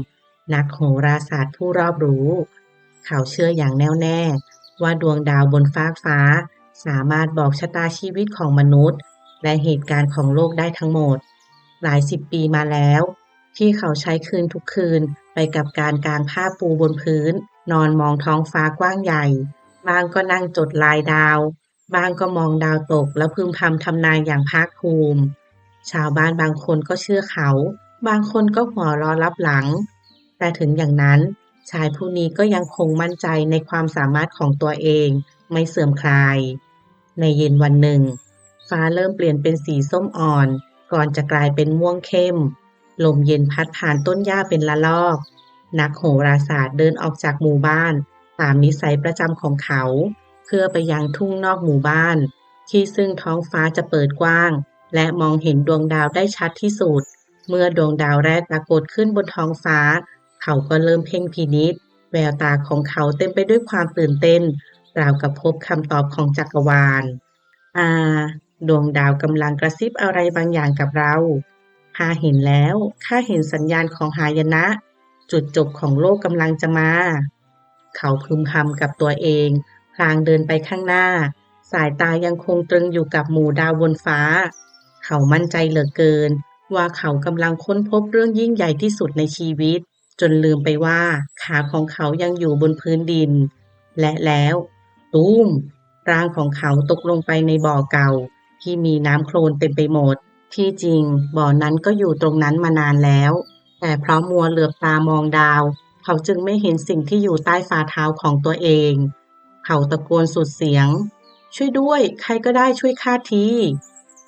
นักโหราศาสตร์ผู้รอบรู้ เขาเชื่ออย่างแน่วแน่ว่าดวงดาวบนฟากฟ้าสามารถบอกชะตาชีวิตของมนุษย์และเหตุการณ์ของโลกได้ทั้งหมด หลายสิบปีมาแล้วที่เขาใช้คืนทุกคืนไปกับการกางผ้าปูบนพื้นนอนมองท้องฟ้ากว้างใหญ่บางก็นั่งจดลายดาวบางก็มองดาวตกแล้วพึมพำทำนายอย่างภาคภูมิชาวบ้านบางคนก็เชื่อเขาบางคนก็หัวเราะลับหลังแต่ถึงอย่างนั้นชายผู้นี้ก็ยังคงมั่นใจในความสามารถของตัวเองไม่เสื่อมคลายในเย็นวันหนึ่งฟ้าเริ่มเปลี่ยนเป็นสีส้มอ่อนก่อนจะกลายเป็นม่วงเข้มลมเย็นพัดผ่านต้นหญ้าเป็นละลอกนักโหราศาสตร์เดินออกจากหมู่บ้านตามนิสัยประจำของเขาเพื่อไปยังทุ่งนอกหมู่บ้านที่ซึ่งท้องฟ้าจะเปิดกว้างและมองเห็นดวงดาวได้ชัดที่สุดเมื่อดวงดาวแรกปรากฏขึ้นบนท้องฟ้าเขาก็เริ่มเพ่งพินิจแววตาของเขาเต็มไปด้วยความตื่นเต้นราวกับพบคำตอบของจักรวาลอ่าดวงดาวกำลังกระซิบอะไรบางอย่างกับเราข้าเห็นแล้วข้าเห็นสัญญาณของหายนะจุดจบของโลกกำลังจะมาเขาพึมพำกับตัวเองพลางเดินไปข้างหน้าสายตายังคงตรึงอยู่กับหมู่ดาวบนฟ้าเขามั่นใจเหลือเกินว่าเขากำลังค้นพบเรื่องยิ่งใหญ่ที่สุดในชีวิตจนลืมไปว่าขาของเขายังอยู่บนพื้นดินและแล้วตูมร่างของเขาตกลงไปในบ่อเก่าที่มีน้ำโคลนเต็มไปหมดที่จริงบ่อนั้นก็อยู่ตรงนั้นมานานแล้วแต่เพราะมัวเหลือบตามองดาวเขาจึงไม่เห็นสิ่งที่อยู่ใต้ฝ่าเท้าของตัวเองเขาตะโกนสุดเสียงช่วยด้วยใครก็ได้ช่วยข้าที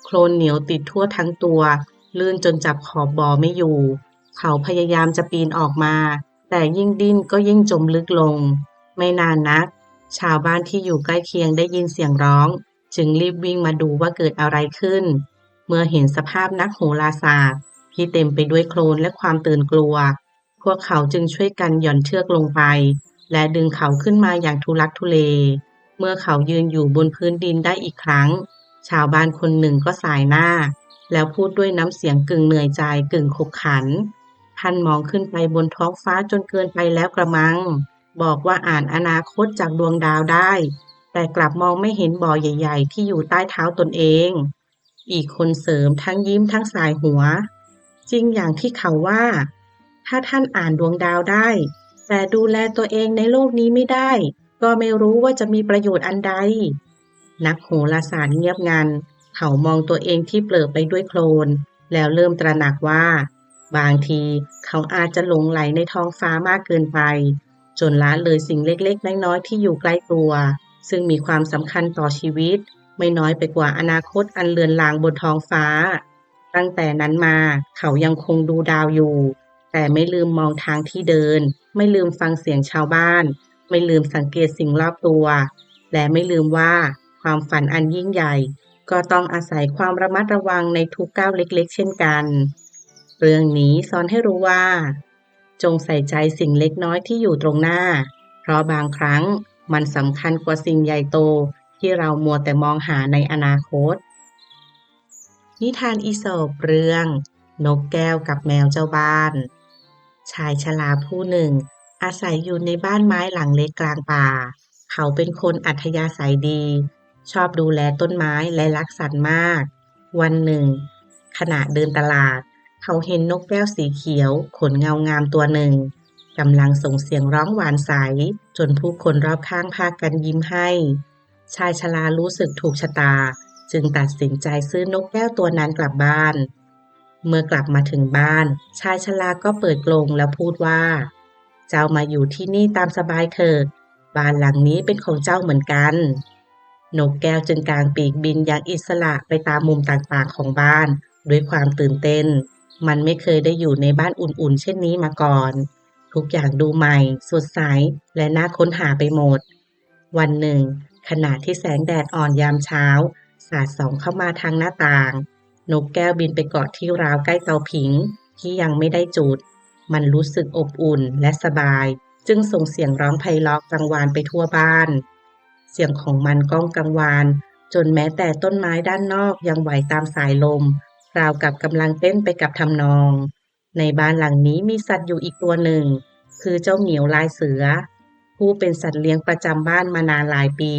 โคลนเหนียวติดทั่วทั้งตัวลื่นจนจับขอบบ่อไม่อยู่เขาพยายามจะปีนออกมาแต่ยิ่งดิ้นก็ยิ่งจมลึกลงไม่นานนักชาวบ้านที่อยู่ใกล้เคียงได้ยินเสียงร้องจึงรีบวิ่งมาดูว่าเกิดอะไรขึ้นเมื่อเห็นสภาพนักโหราศาสตร์ที่เต็มไปด้วยโคลนและความตื่นกลัวพวกเขาจึงช่วยกันหย่อนเชือกลงไปและดึงเขาขึ้นมาอย่างทุลักทุเลเมื่อเขายืนอยู่บนพื้นดินได้อีกครั้งชาวบ้านคนหนึ่งก็ส่ายหน้าแล้วพูดด้วยน้ำเสียงกึ่งเหนื่อยใจกึ่งขบขันท่านมองขึ้นไปบนท้องฟ้าจนเกินไปแล้วกระมังบอกว่าอ่านอนาคตจากดวงดาวได้แต่กลับมองไม่เห็นบ่อใหญ่ๆที่อยู่ใต้เท้าตนเองอีกคนเสริมทั้งยิ้มทั้งสายหัวจริงอย่างที่เขาว่าถ้าท่านอ่านดวงดาวได้แต่ดูแลตัวเองในโลกนี้ไม่ได้ก็ไม่รู้ว่าจะมีประโยชน์อันใด นักโหราศาสตร์เงียบงันเขามองตัวเองที่เปลอะไปด้วยโคลนแล้วเริ่มตระหนักว่าบางทีเขาอาจจะหลงไหลในท้องฟ้ามากเกินไปจนละเลยสิ่งเล็กๆน้อยๆที่อยู่ใกล้ตัวซึ่งมีความสำคัญต่อชีวิตไม่น้อยไปกว่าอนาคตอันเลือนลางบนท้องฟ้าตั้งแต่นั้นมาเขายังคงดูดาวอยู่แต่ไม่ลืมมองทางที่เดินไม่ลืมฟังเสียงชาวบ้านไม่ลืมสังเกตสิ่งรอบตัวและไม่ลืมว่าความฝันอันยิ่งใหญ่ก็ต้องอาศัยความระมัดระวังในทุกก้าวเล็กๆเช่นกันเรื่องนี้สอนให้รู้ว่าจงใส่ใจสิ่งเล็กน้อยที่อยู่ตรงหน้าเพราะบางครั้งมันสำคัญกว่าสิ่งใหญ่โตที่เรามัวแต่มองหาในอนาคตนิทานอีสปเรื่องนกแก้วกับแมวเจ้าบ้านชายชราผู้หนึ่งอาศัยอยู่ในบ้านไม้หลังเล็กกลางป่าเขาเป็นคนอัธยาศัยดีชอบดูแลต้นไม้และรักสัตว์มากวันหนึ่งขณะเดินตลาดเขาเห็นนกแก้วสีเขียวขนเงางามตัวหนึ่งกำลังส่งเสียงร้องหวานใสจนผู้คนรอบข้างพากันยิ้มให้ชายชรารู้สึกถูกชะตาจึงตัดสินใจซื้อนกแก้วตัวนั้นกลับบ้านเมื่อกลับมาถึงบ้านชายชราก็เปิดกรงแล้วพูดว่าเจ้ามาอยู่ที่นี่ตามสบายเถิดบ้านหลังนี้เป็นของเจ้าเหมือนกันนกแก้วจึงกางปีกบินอย่างอิสระไปตามมุมต่างๆของบ้านด้วยความตื่นเต้นมันไม่เคยได้อยู่ในบ้านอุ่นๆเช่นนี้มาก่อนทุกอย่างดูใหม่สดใสและน่าค้นหาไปหมดวันหนึ่งขณะที่แสงแดดอ่อนยามเช้าสาดส่องเข้ามาทางหน้าต่างนกแก้วบินไปเกาะที่ราวใกล้เตาผิงที่ยังไม่ได้จุดมันรู้สึกอบอุ่นและสบายจึงส่งเสียงร้องไพเราะกังวานไปทั่วบ้านเสียงของมันก้องกังวานจนแม้แต่ต้นไม้ด้านนอกยังไหวตามสายลมราวกับกำลังเต้นไปกับทำนองในบ้านหลังนี้มีสัตว์อยู่อีกตัวหนึ่งคือเจ้าเหมียวลายเสือผู้เป็นสัตว์เลี้ยงประจำบ้านมานานหลายปี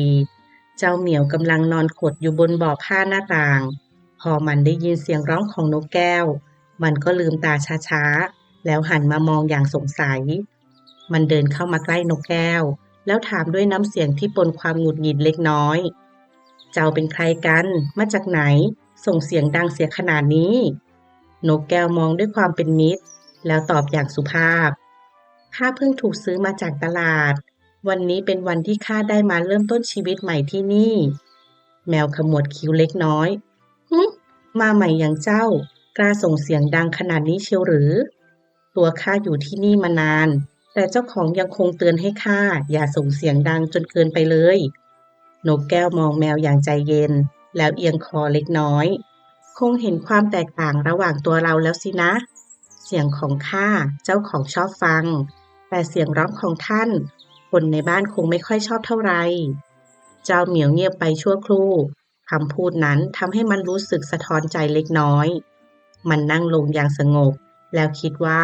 เจ้าเหมียวกำลังนอนขดอยู่บนบ่อผ้าหน้าต่างพอมันได้ยินเสียงร้องของนกแก้วมันก็ลืมตาช้าๆแล้วหันมามองอย่างสงสัยมันเดินเข้ามาใกล้นกแก้วแล้วถามด้วยน้ำเสียงที่ปนความหงุดหงิดเล็กน้อยเจ้าเป็นใครกันมาจากไหนส่งเสียงดังเสียขนาดนี้นกแก้วมองด้วยความเป็นมิตรแล้วตอบอย่างสุภาพข้าเพิ่งถูกซื้อมาจากตลาดวันนี้เป็นวันที่ข้าได้มาเริ่มต้นชีวิตใหม่ที่นี่แมวขมวดคิ้วเล็กน้อยหึมาใหม่อย่างเจ้ากล้าส่งเสียงดังขนาดนี้เชียวหรือตัวข้าอยู่ที่นี่มานานแต่เจ้าของยังคงเตือนให้ข้าอย่าส่งเสียงดังจนเกินไปเลยนกแก้วมองแมวอย่างใจเย็นแล้วเอียงคอเล็กน้อยคงเห็นความแตกต่างระหว่างตัวเราแล้วสินะเสียงของข้าเจ้าของชอบฟังแต่เสียงร้องของท่านคนในบ้านคงไม่ค่อยชอบเท่าไหร่เจ้าเหมียวเงียบไปชั่วครู่คำพูดนั้นทำให้มันรู้สึกสะท้อนใจเล็กน้อยมันนั่งลงอย่างสงบแล้วคิดว่า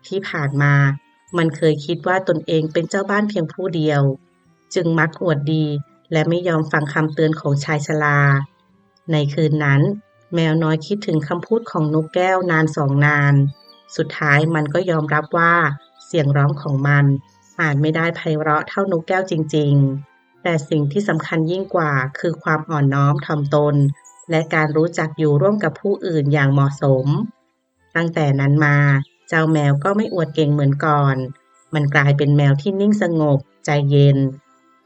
ที่ผ่านมามันเคยคิดว่าตนเองเป็นเจ้าบ้านเพียงผู้เดียวจึงมักอวดดีและไม่ยอมฟังคำเตือนของชายชราในคืนนั้นแมวน้อยคิดถึงคำพูดของนกแก้วนานสองนานสุดท้ายมันก็ยอมรับว่าเสียงร้องของมันอาจไม่ได้ไพเราะเท่านกแก้วจริงๆแต่สิ่งที่สำคัญยิ่งกว่าคือความอ่อนน้อมถ่อมตนและการรู้จักอยู่ร่วมกับผู้อื่นอย่างเหมาะสมตั้งแต่นั้นมาเจ้าแมวก็ไม่อวดเก่งเหมือนก่อนมันกลายเป็นแมวที่นิ่งสงบใจเย็น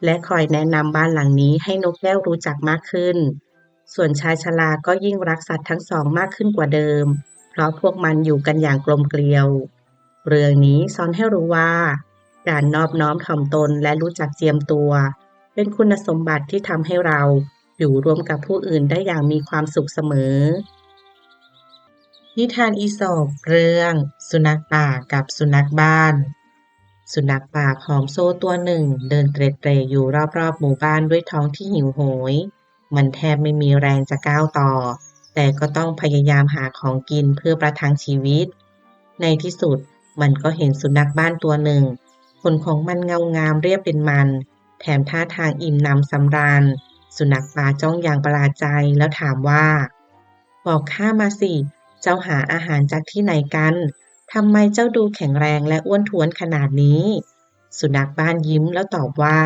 และคอยแนะนำบ้านหลังนี้ให้นกแก้วรู้จักมากขึ้นส่วนชายชราก็ยิ่งรักสัตว์ทั้งสองมากขึ้นกว่าเดิมเพราะพวกมันอยู่กันอย่างกลมเกลียวเรื่องนี้สอนให้รู้ว่าการนอบน้อมถ่อมตนและรู้จักเจียมตัวเป็นคุณสมบัติที่ทำให้เราอยู่ร่วมกับผู้อื่นได้อย่างมีความสุขเสมอนิทานอีสปเรื่องสุนัขป่ากับสุนัขบ้านสุนัขป่าผอมโซตัวหนึ่งเดินเตร่ๆอยู่รอบๆหมู่บ้านด้วยท้องที่หิวโหยมันแทบไม่มีแรงจะก้าวต่อแต่ก็ต้องพยายามหาของกินเพื่อประทังชีวิตในที่สุดมันก็เห็นสุนัขบ้านตัวหนึ่งขนของมันเงางามเรียบเป็นมันแถมท่าทางอิ่มหนำสำราญสุนัขป่าจ้องอย่างประหลาดใจแล้วถามว่าบอกข้ามาสิเจ้าหาอาหารจากที่ไหนกันทำไมเจ้าดูแข็งแรงและอ้วนท้วนขนาดนี้สุนัขบ้านยิ้มแล้วตอบว่า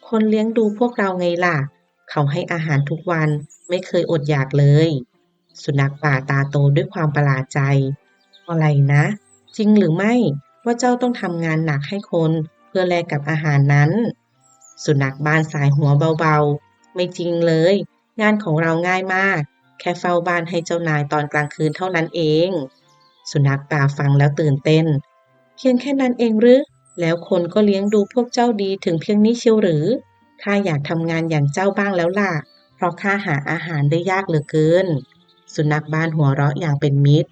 คนเลี้ยงดูพวกเราไงล่ะ เขาให้อาหารทุกวันไม่เคยอดอยากเลย สุนัขป่าตาโตด้วยความประหลาดใจ อะไรนะ จริงหรือไม่ว่าเจ้าต้องทำงานหนักให้คนเพื่อแลกกับอาหารนั้น สุนัขบ้านสายหัวเบาๆ ไม่จริงเลย งานของเราง่ายมาก แค่เฝ้าบ้านให้เจ้านายตอนกลางคืนเท่านั้นเอง สุนัขป่าฟังแล้วตื่นเต้น เพียงแค่นั้นเองหรือ แล้วคนก็เลี้ยงดูพวกเจ้าดีถึงเพียงนี้เชียวหรือ ข้าอยากทำงานอย่างเจ้าบ้างแล้วล่ะ เพราะข้าหาอาหารได้ยากเหลือเกิน สุนัขบ้านหัวเราะอย่างเป็นมิตร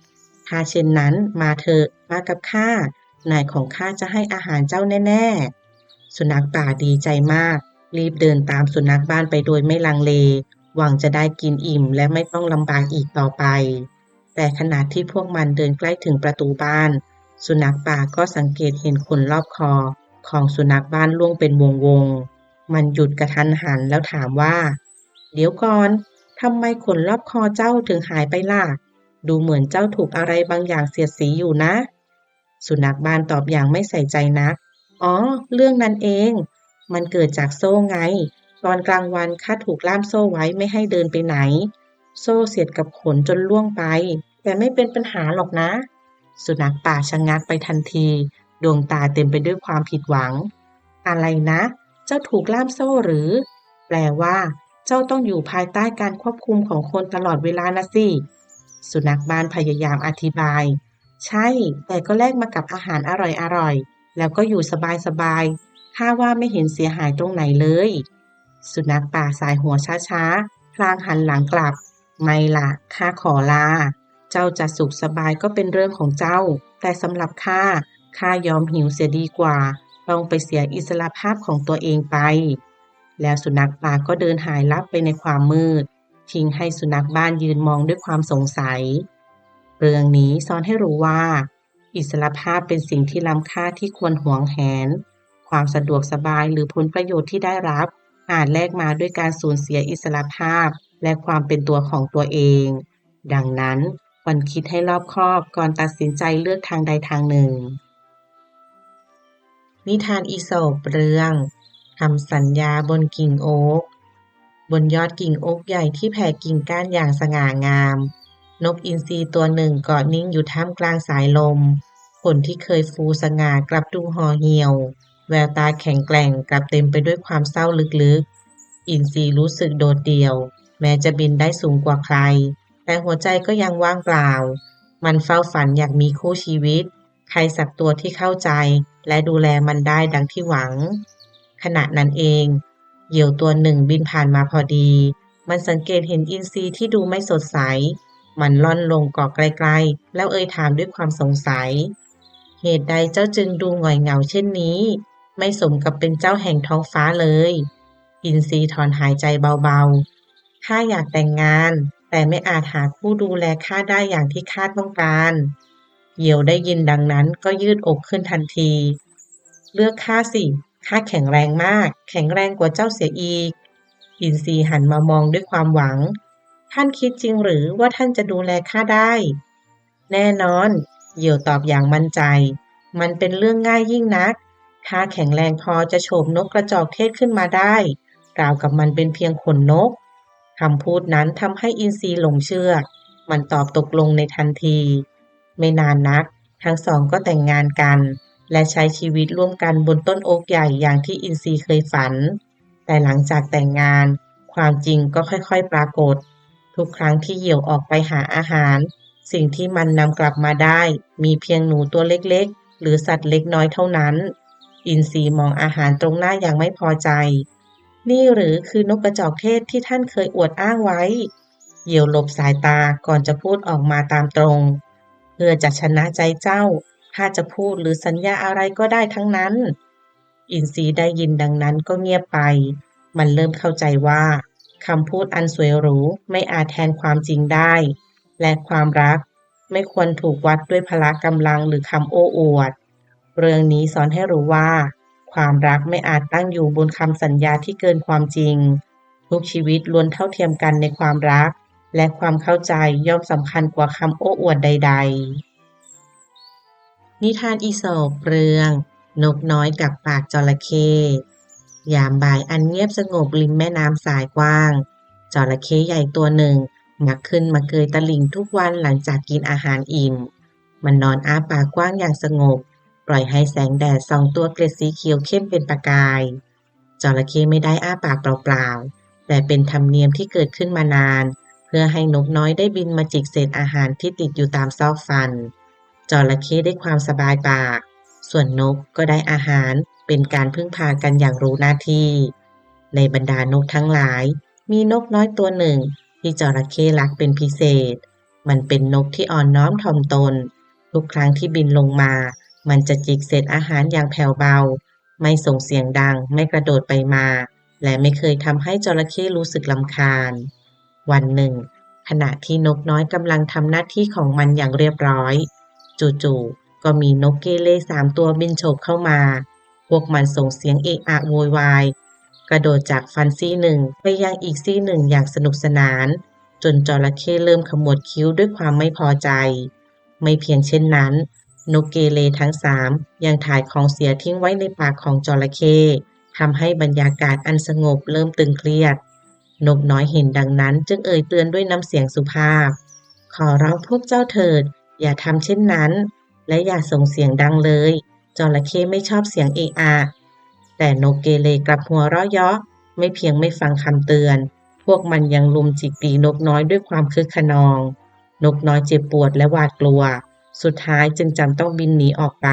ถ้าเช่นนั้นมาเถอะมากับข้านายของข้าจะให้อาหารเจ้าแน่ๆ สุนัขป่าดีใจมาก รีบเดินตามสุนัขบ้านไปโดยไม่ลังเล หวังจะได้กินอิ่มและไม่ต้องลำบากอีกต่อไป แต่ขณะที่พวกมันเดินใกล้ถึงประตูบ้าน สุนัขป่าก็สังเกตเห็นขนรอบคอของสุนัขบ้านร่วงเป็นวงๆ มันหยุดกระทันหันแล้วถามว่า เดี๋ยวก่อน ทำไมขนรอบคอเจ้าถึงหายไปล่ะ ดูเหมือนเจ้าถูกอะไรบางอย่างเสียดสีอยู่นะ สุนัขบ้านตอบอย่างไม่ใส่ใจนัก อ๋อ เรื่องนั้นเอง มันเกิดจากโซ่ไง ตอนกลางวันข้าถูกล่ามโซ่ไว้ไม่ให้เดินไปไหน โซ่เสียดกับขนจนล่วงไป แต่ไม่เป็นปัญหาหรอกนะ สุนัขป่าชะงักไปทันที ดวงตาเต็มไปด้วยความผิดหวัง อะไรนะ เจ้าถูกล่ามโซ่หรือ แปลว่า เจ้าต้องอยู่ภายใต้การควบคุมของคนตลอดเวลานะสิ สุนัขบ้านพยายามอธิบาย ใช่ แต่ก็แลกมากับอาหารอร่อยๆ แล้วก็อยู่สบายๆ ข้าว่าไม่เห็นเสียหายตรงไหนเลย สุนัขป่าสายหัวช้าๆ พลางหันหลังกลับ ไม่ล่ะ ข้าขอลา เจ้าจะสุขสบายก็เป็นเรื่องของเจ้า แต่สำหรับข้ายอมหิวเสียดีกว่า ต้องไปเสียอิสรภาพของตัวเองไป แล้วสุนัขป่าก็เดินหายลับไปในความมืด ทิ้งให้สุนัขบ้านยืนมองด้วยความสงสัย เรื่องนี้สอนให้รู้ว่า อิสรภาพเป็นสิ่งที่ล้ำค่าที่ควรหวงแหน ความสะดวกสบายหรือผลประโยชน์ที่ได้รับอาจแลกมาด้วยการสูญเสียอิสรภาพและความเป็นตัวของตัวเอง ดังนั้นควรคิดให้รอบคอบก่อนตัดสินใจเลือกทางใดทางหนึ่ง นิทานอีสปเรื่องคำสัญญาบนกิ่งโอ๊ก บนยอดกิ่งโอ๊กใหญ่ที่แผ่กิ่งก้านอย่างสง่างาม นกอินทรีตัวหนึ่งเกาะนิ่งอยู่ท่ามกลางสายลม ขนที่เคยฟูสง่ากลับดูห่อเหี่ยว แววตาแข็งแกร่งกลับเต็มไปด้วยความเศร้าลึกๆ อินทรีรู้สึกโดดเดี่ยว แม้จะบินได้สูงกว่าใคร แต่หัวใจก็ยังว่างเปล่า มันเฝ้าฝันอยากมีคู่ชีวิต ใครสักตัวที่เข้าใจและดูแลมันได้ดังที่หวัง ขณะนั้นเอง เหยี่ยวตัวหนึ่งบินผ่านมาพอดี มันสังเกตเห็นอินทรีที่ดูไม่สดใส มันล่อนลงเกาะไกลๆ แล้วเอ่ยถามด้วยความสงสัย เหตุใดเจ้าจึงดูหงอยเหงาเช่นนี้ ไม่สมกับเป็นเจ้าแห่งท้องฟ้าเลย อินทรีถอนหายใจเบาๆ ข้าอยากแต่งงาน แต่ไม่อาจหาผู้ดูแลข้าได้อย่างที่ข้าต้องการ เหยี่ยวได้ยินดังนั้นก็ยืดอกขึ้นทันที เลือกข้าสิ ข้าแข็งแรงมาก แข็งแรงกว่าเจ้าเสียอีก อินทรีหันมามองด้วยความหวัง ท่านคิดจริงหรือว่าท่านจะดูแลข้าได้ แน่นอน เหยี่ยวตอบอย่างมั่นใจ มันเป็นเรื่องง่ายยิ่งนัก ข้าแข็งแรงพอจะโฉบนกกระจอกเทศขึ้นมาได้ราวกับมันเป็นเพียงขนนก คำพูดนั้นทำให้อินทรีหลงเชื่อ มันตอบตกลงในทันที ไม่นานนัก ทั้งสองก็แต่งงานกัน และใช้ชีวิตร่วมกันบนต้นโอ๊กใหญ่อย่างที่อินทรีเคยฝัน แต่หลังจากแต่งงาน ความจริงก็ค่อยๆปรากฏ ทุกครั้งที่เหยี่ยวออกไปหาอาหาร สิ่งที่มันนำกลับมาได้มีเพียงหนูตัวเล็กๆ หรือสัตว์เล็กน้อยเท่านั้น อินทรีมองอาหารตรงหน้าอย่างไม่พอใจ นี่หรือคือนกกระจอกเทศที่ท่านเคยอวดอ้างไว้ เหยี่ยวหลบสายตาก่อนจะพูดออกมาตามตรง เพื่อจะชนะใจเจ้า ข้าจะพูดหรือสัญญาอะไรก็ได้ทั้งนั้น อินทรีได้ยินดังนั้นก็เงียบไป มันเริ่มเข้าใจว่าคำพูดอันสวยหรูไม่อาจแทนความจริงได้ และความรักไม่ควรถูกวัดด้วยพละกำลังหรือคำโอ้อวด เรื่องนี้สอนให้รู้ว่า ความรักไม่อาจตั้งอยู่บนคำสัญญาที่เกินความจริง ทุกชีวิตล้วนเท่าเทียมกันในความรัก และความเข้าใจย่อมสำคัญกว่าคำโอ้อวดใดๆ นิทานอีสปเรื่องนกน้อยกับปากจระเข้ ยามบ่ายอันเงียบสงบริมแม่น้ำสายกว้างจระเข้ใหญ่ตัวหนึ่งมักขึ้นมาเกยตลิ่งทุกวันหลังจากกินอาหารอิ่มมันนอนอ้าปากกว้างอย่างสงบปล่อยให้แสงแดดส่องตัวเกล็ดสีเขียวเข้มเป็นประกายจระเข้ไม่ได้อ้าปากเปล่าๆแต่เป็นธรรมเนียมที่เกิดขึ้นมานานเพื่อให้นกน้อยได้บินมาจิกเศษอาหารที่ติดอยู่ตามซอกฟันจระเข้ได้ความสบายปากส่วนนกก็ได้อาหารเป็นการพึ่งพากันอย่างรู้หน้าที่ในบรรดานกทั้งหลายมีนกน้อยตัวหนึ่งที่จระเข้รักเป็นพิเศษมันเป็นนกที่อ่อนน้อมถ่อมตนทุกครั้งที่บินลงมามันจะจิกเศษอาหารอย่างแผ่วเบาไม่ส่งเสียงดังไม่กระโดดไปมาและไม่เคยทำให้จระเข้รู้สึกรำคาญวันหนึ่งขณะที่นกน้อยกำลังทำหน้าที่ของมันอย่างเรียบร้อยจู่ๆก็มีนกเกเร3 ตัวบินโฉบเข้ามาพวกมันส่งเสียงเอะอะโวยวายกระโดดจากฟันซี่หนึ่งไปยังอีกซี่หนึ่งอย่างสนุกสนานจนจระเข้เริ่มขมวดคิ้วด้วยความไม่พอใจไม่เพียงเช่นนั้นนกเกเรทั้ง3ยังถ่ายของเสียทิ้งไว้ในปากของจระเข้ทำให้บรรยากาศอันสงบเริ่มตึงเครียดนกน้อยเห็นดังนั้นจึงเอ่ยเตือนด้วยน้ำเสียงสุภาพขอร้องพวกเจ้าเถิดอย่าทำเช่นนั้นและอย่าส่งเสียงดังเลยจระเข้ไม่ชอบเสียงเอะอะแต่นกเกเรกลับหัวเราะเยาะไม่เพียงไม่ฟังคำเตือนพวกมันยังรุมจิกปีกนกน้อยด้วยความคึกคะนองนกน้อยเจ็บปวดและหวาดกลัวสุดท้ายจึงจำต้องบินหนีออกไป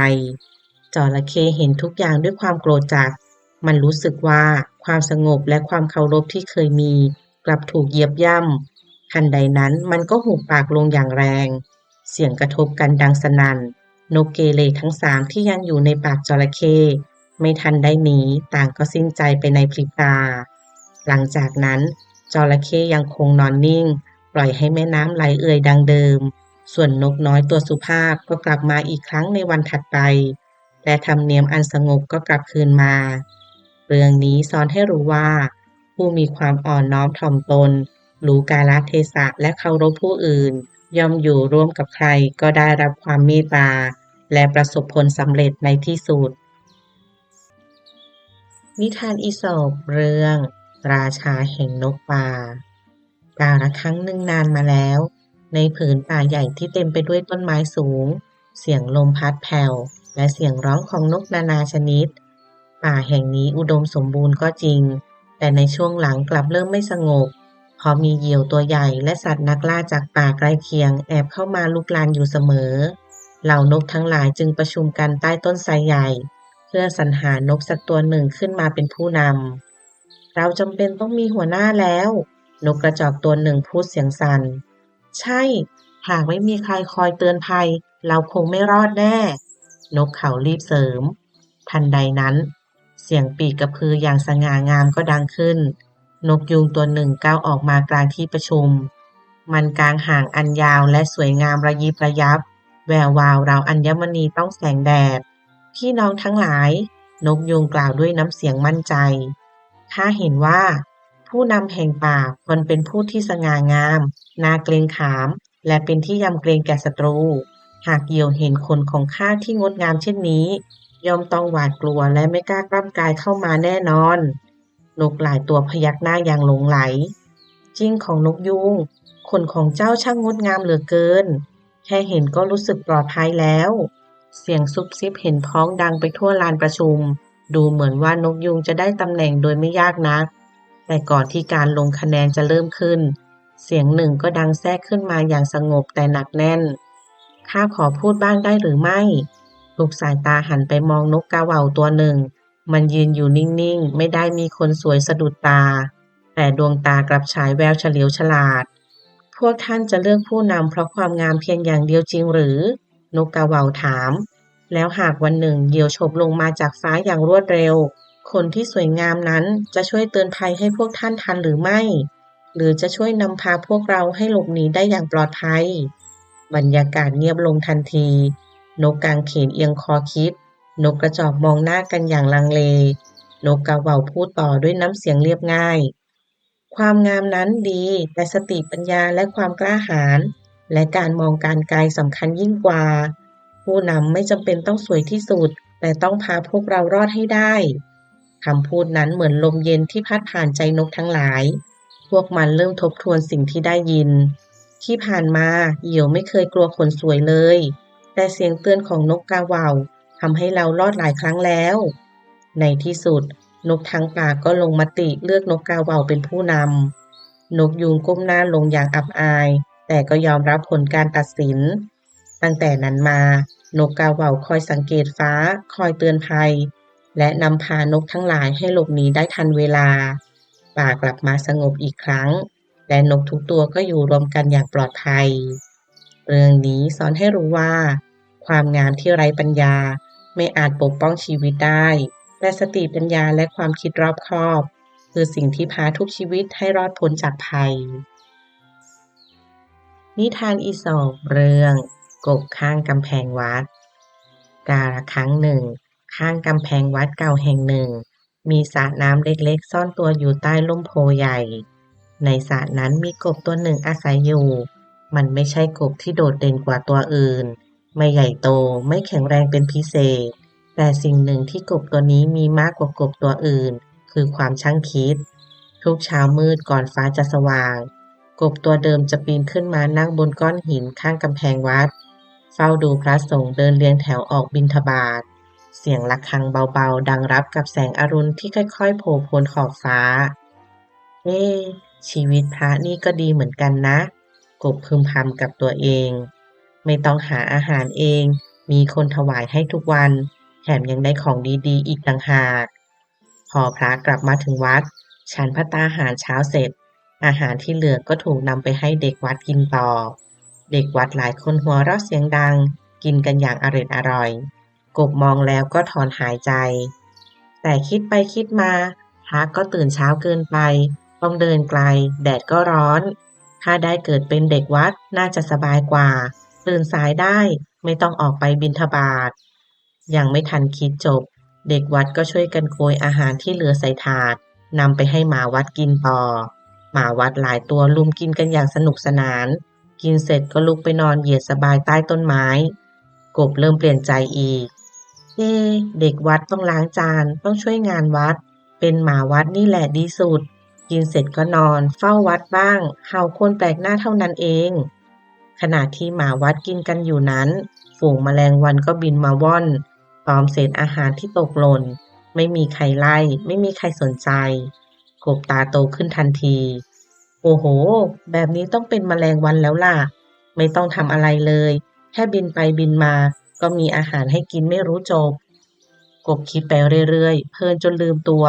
จระเข้เห็นทุกอย่างด้วยความโกรธจัดมันรู้สึกว่าความสงบและความเคารพที่เคยมีกลับถูกเหยียบย่ำทันใดนั้นมันก็หุบปากลงอย่างแรงเสียงกระทบกันดังสนั่นนกเกเรทั้ง3ที่ยังอยู่ในปากจระเข้ไม่ทันได้หนีต่างก็สิ้นใจไปในพริบตาหลังจากนั้นจระเข้ยังคงนอนนิ่งปล่อยให้แม่น้ำไหลเอื่อยดังเดิมส่วนนกน้อยตัวสุภาพก็กลับมาอีกครั้งในวันถัดไปและธรรมเนียมอันสงบก็กลับคืนมาเรื่องนี้สอนให้รู้ว่าผู้มีความอ่อนน้อมถ่อมตนรู้กาลเทศะและเคารพผู้อื่นย่อมอยู่ร่วมกับใครก็ได้รับความเมตตาและประสบผลสำเร็จในที่สุดนิทานอีสปเรื่องราชาแห่งนกป่ากาลครั้งหนึ่งนานมาแล้วในผืนป่าใหญ่ที่เต็มไปด้วยต้นไม้สูงเสียงลมพัดแผ่วและเสียงร้องของนกนานาชนิดป่าแห่งนี้อุดมสมบูรณ์ก็จริงแต่ในช่วงหลังกลับเริ่มไม่สงบเพราะมีเหยี่ยวตัวใหญ่และสัตว์นักล่าจากป่าใกล้เคียงแอบเข้ามาลุกลานอยู่เสมอเหล่านกทั้งหลายจึงประชุมกันใต้ต้นไทรใหญ่เพื่อสรรหานกสักตัวหนึ่งขึ้นมาเป็นผู้นำเราจำเป็นต้องมีหัวหน้าแล้วนกกระจอกตัวหนึ่งพูดเสียงสั่นใช่หากไม่มีใครคอยเตือนภัยเราคงไม่รอดแน่นกเขารีบเสริมทันใดนั้นเสียงปีกกระพืออย่างสง่างามก็ดังขึ้นนกยูงตัวหนึ่งก้าวออกมากลางที่ประชุมมันกางหางอันยาวและสวยงามระยิบระยับแวววาวราวอัญมณีต้องแสงแดดพี่น้องทั้งหลายนกยูงกล่าวด้วยน้ำเสียงมั่นใจข้าเห็นว่าผู้นำแห่งป่าควรเป็นผู้ที่สง่างามน่าเกรงขามและเป็นที่ยำเกรงแก่ศัตรูหากเหยี่ยวเห็นคนของข้าที่งดงามเช่นนี้ย่อมต้องหวาดกลัวและไม่กล้ากล้ำกายเข้ามาแน่นอนนกหลายตัวพยักหน้าอย่างหลงไหลจริงของนกยูงขนของเจ้าช่างงดงามเหลือเกินแค่เห็นก็รู้สึกปลอดภัยแล้วเสียงซุบซิบเห็นพ้องดังไปทั่วลานประชุมดูเหมือนว่านกยูงจะได้ตำแหน่งโดยไม่ยากนักแต่ก่อนที่การลงคะแนนจะเริ่มขึ้นเสียงหนึ่งก็ดังแทรกขึ้นมาอย่างสงบแต่หนักแน่นข้าขอพูดบ้างได้หรือไม่ทุกสายตาหันไปมองนกกาเหว่าตัวหนึ่งมันยืนอยู่นิ่งๆไม่ได้มีคนสวยสะดุดตาแต่ดวงตากลับฉายแววเฉลียวฉลาดพวกท่านจะเลือกผู้นำเพราะความงามเพียงอย่างเดียวจริงหรือนกกาเหว่าถามแล้วหากวันหนึ่งเหยี่ยวฉบลงมาจากฟ้าอย่างรวดเร็วคนที่สวยงามนั้นจะช่วยเตือนภัยให้พวกท่านทันหรือไม่หรือจะช่วยนำพาพวกเราให้หลบหนีได้อย่างปลอดภัยบรรยากาศเงียบลงทันทีนกกางเขนเอียงคอคิดนกกระจอกมองหน้ากันอย่างลังเลนกกาเหว่าพูดต่อด้วยน้ำเสียงเรียบง่ายความงามนั้นดีแต่สติปัญญาและความกล้าหาญและการมองการไกลสำคัญยิ่งกว่าผู้นำไม่จำเป็นต้องสวยที่สุดแต่ต้องพาพวกเรารอดให้ได้ คำพูดนั้นเหมือนลมเย็นที่พัดผ่านใจนกทั้งหลายพวกมันเริ่มทบทวนสิ่งที่ได้ยินที่ผ่านมาเหยี่ยวไม่เคยกลัวคนสวยเลยแต่เสียงเตือนของนกกาเหว่าทำให้เรารอดหลายครั้งแล้วในที่สุดนกทั้งป่าก็ลงมติเลือกนกกาเหว่าเป็นผู้นำนกยูงก้มหน้าลงอย่างอับอายแต่ก็ยอมรับผลการตัดสินตั้งแต่นั้นมานกกาเหว่าคอยสังเกตฟ้าคอยเตือนภัยและนำพานกทั้งหลายให้หลบหนีได้ทันเวลาป่ากลับมาสงบอีกครั้งและนกทุกตัวก็อยู่รวมกันอย่างปลอดภัยเรื่องนี้สอนให้รู้ว่าความงามที่ไร้ปัญญาไม่อาจปกป้องชีวิตได้แต่สติปัญญาและความคิดรอบคอบคือสิ่งที่พาทุกชีวิตให้รอดพ้นจากภัยนิทานอีสปเรื่องกบข้างกำแพงวัดกาลครั้งหนึ่งข้างกำแพงวัดเก่าแห่งหนึ่งมีสระน้ำเล็กๆซ่อนตัวอยู่ใต้ร่มโพธิ์ใหญ่ในสระนั้นมีกบตัวหนึ่งอาศัยอยู่มันไม่ใช่กบที่โดดเด่นกว่าตัวอื่นไม่ใหญ่โตไม่แข็งแรงเป็นพิเศษแต่สิ่งหนึ่งที่กบตัวนี้มีมากกว่ากบตัวอื่นคือความช่างคิดทุกเช้ามืดก่อนฟ้าจะสว่างกบตัวเดิมจะปีนขึ้นมานั่งบนก้อนหินข้างกำแพงวัดเฝ้าดูพระสงฆ์เดินเรียงแถวออกบิณฑบาตเสียงระฆังเบาๆดังรับกับแสงอรุณที่ค่อยๆโผล่พ้นขอบฟ้าเอ๊ะชีวิตพระนี่ก็ดีเหมือนกันนะกบพึมพำกับตัวเองไม่ต้องหาอาหารเองมีคนถวายให้ทุกวันแถมยังได้ของดีๆอีกต่างหากพอพระกลับมาถึงวัดฉันภัตตาหารเช้าเสร็จอาหารที่เหลือก็ถูกนำไปให้เด็กวัดกินต่อเด็กวัดหลายคนหัวเราะเสียงดังกินกันอย่างอร่อยกบมองแล้วก็ถอนหายใจแต่คิดไปคิดมาพระก็ตื่นเช้าเกินไปต้องเดินไกลแดดก็ร้อนถ้าได้เกิดเป็นเด็กวัดน่าจะสบายกว่าตื่นสายได้ไม่ต้องออกไปบิณฑบาตยังไม่ทันคิดจบเด็กวัดก็ช่วยกันโกยอาหารที่เหลือใส่ถาดนำไปให้หมาวัดกินต่อหมาวัดหลายตัวลุมกินกันอย่างสนุกสนานกินเสร็จก็ลุกไปนอนเหยียดสบายใต้ต้นไม้กบเริ่มเปลี่ยนใจอีก เด็กวัดต้องล้างจานต้องช่วยงานวัดเป็นหมาวัดนี่แหละดีสุดกินเสร็จก็นอนเฝ้าวัดบ้างเห่าคนแปลกหน้าเท่านั้นเองขณะที่หมาวัดกินกันอยู่นั้นฝูงแมลงวันก็บินมาว่อนตอมเศษอาหารที่ตกหล่นไม่มีใครไล่ไม่มีใครสนใจกบตาโตขึ้นทันทีโอ้โหแบบนี้ต้องเป็นแมลงวันแล้วล่ะไม่ต้องทำอะไรเลยแค่บินไปบินมาก็มีอาหารให้กินไม่รู้จบ กบคิดไปเรื่อยๆเพลินจนลืมตัว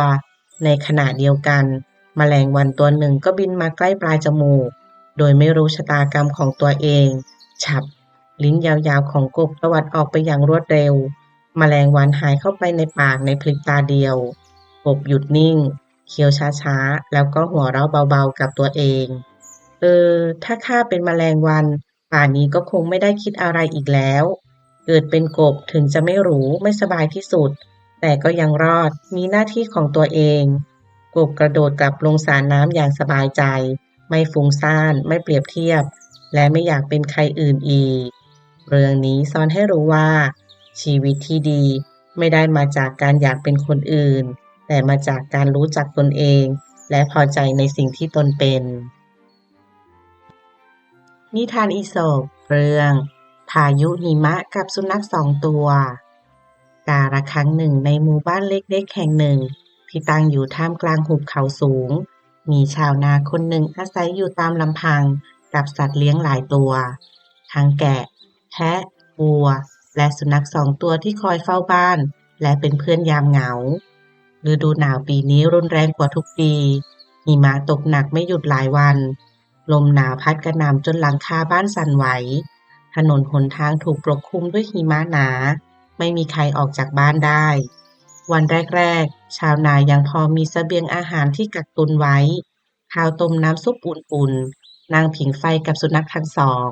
ในขณะเดียวกันแมลงวันตัวหนึ่งก็บินมาใกล้ปลายจมูก โดยไม่รู้ชะตากรรมของตัวเอง ฉับลิ้นยาวๆของกบตวัดออกไปอย่างรวดเร็วแมลงวันหายเข้าไปในปากในพริบตาเดียว กบหยุดนิ่งเคี้ยวช้าๆแล้วก็หัวเราะเบาๆกับตัวเองเออถ้าข้าเป็นแมลงวันป่านนี้ก็คงไม่ได้คิดอะไรอีกแล้ว เกิดเป็นกบถึงจะไม่หรูไม่สบายที่สุดแต่ก็ยังรอดมีหน้าที่ของตัวเองกบกระโดดกลับลงสระน้ำอย่างสบายใจไม่ฟุ้งซ่านไม่เปรียบเทียบและไม่อยากเป็นใครอื่นอีกเรื่องนี้สอนให้รู้ว่าชีวิตที่ดีไม่ได้มาจากการอยากเป็นคนอื่นแต่มาจากการรู้จักตนเองและพอใจในสิ่งที่ตนเป็นนิทานอีสปเรื่องพายุหิมะกับสุนัขสองตัวกาลครั้งหนึ่งในหมู่บ้านเล็กๆแห่งหนึ่งที่ตั้งอยู่ท่ามกลางหุบเขาสูงมีชาวนาคนหนึ่งอาศัยอยู่ตามลำพังกับสัตว์เลี้ยงหลายตัวทั้งแกะแพะวัวและสุนัขสองตัวที่คอยเฝ้าบ้านและเป็นเพื่อนยามเหงาฤดูหนาวปีนี้รุนแรงกว่าทุกปีหิมะตกหนักไม่หยุดหลายวันลมหนาวพัดกระหน่ำจนหลังคาบ้านสั่นไหวถนนหนทางถูกปกคลุมด้วยหิมะหนาไม่มีใครออกจากบ้านได้วันแรกๆชาวนายังพอมีเสบียงอาหารที่กักตุนไว้ข้าวต้มน้ำซุปอุ่นๆนั่งผิงไฟกับสุนัขทั้งสอง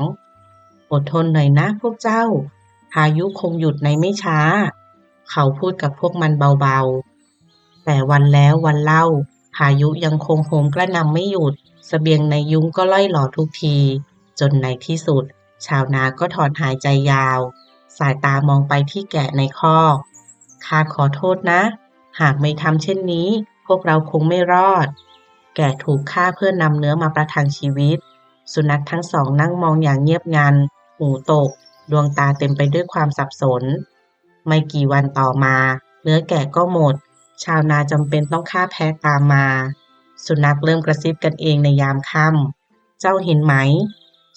อดทนหน่อยนะพวกเจ้าพายุคงหยุดในไม่ช้าเขาพูดกับพวกมันเบาๆแต่วันแล้ววันเล่าพายุยังคงโหมกระหน่ำไม่หยุดเสบียงในยุ้งก็ล่อยหล่อทุกทีจนในที่สุดชาวนาก็ถอนหายใจยาวสายตามองไปที่แกะในคอกข้าขอโทษนะ หากไม่ทำเช่นนี้พวกเราคงไม่รอดแกะถูกฆ่าเพื่อนำเนื้อมาประทังชีวิตสุนัขทั้งสองนั่งมองอย่างเงียบงันหูตกดวงตาเต็มไปด้วยความสับสนไม่กี่วันต่อมาเนื้อแกะก็หมดชาวนาจำเป็นต้องฆ่าแพะตามมาสุนัขเริ่มกระซิบกันเองในยามค่ำเจ้าเห็นไหม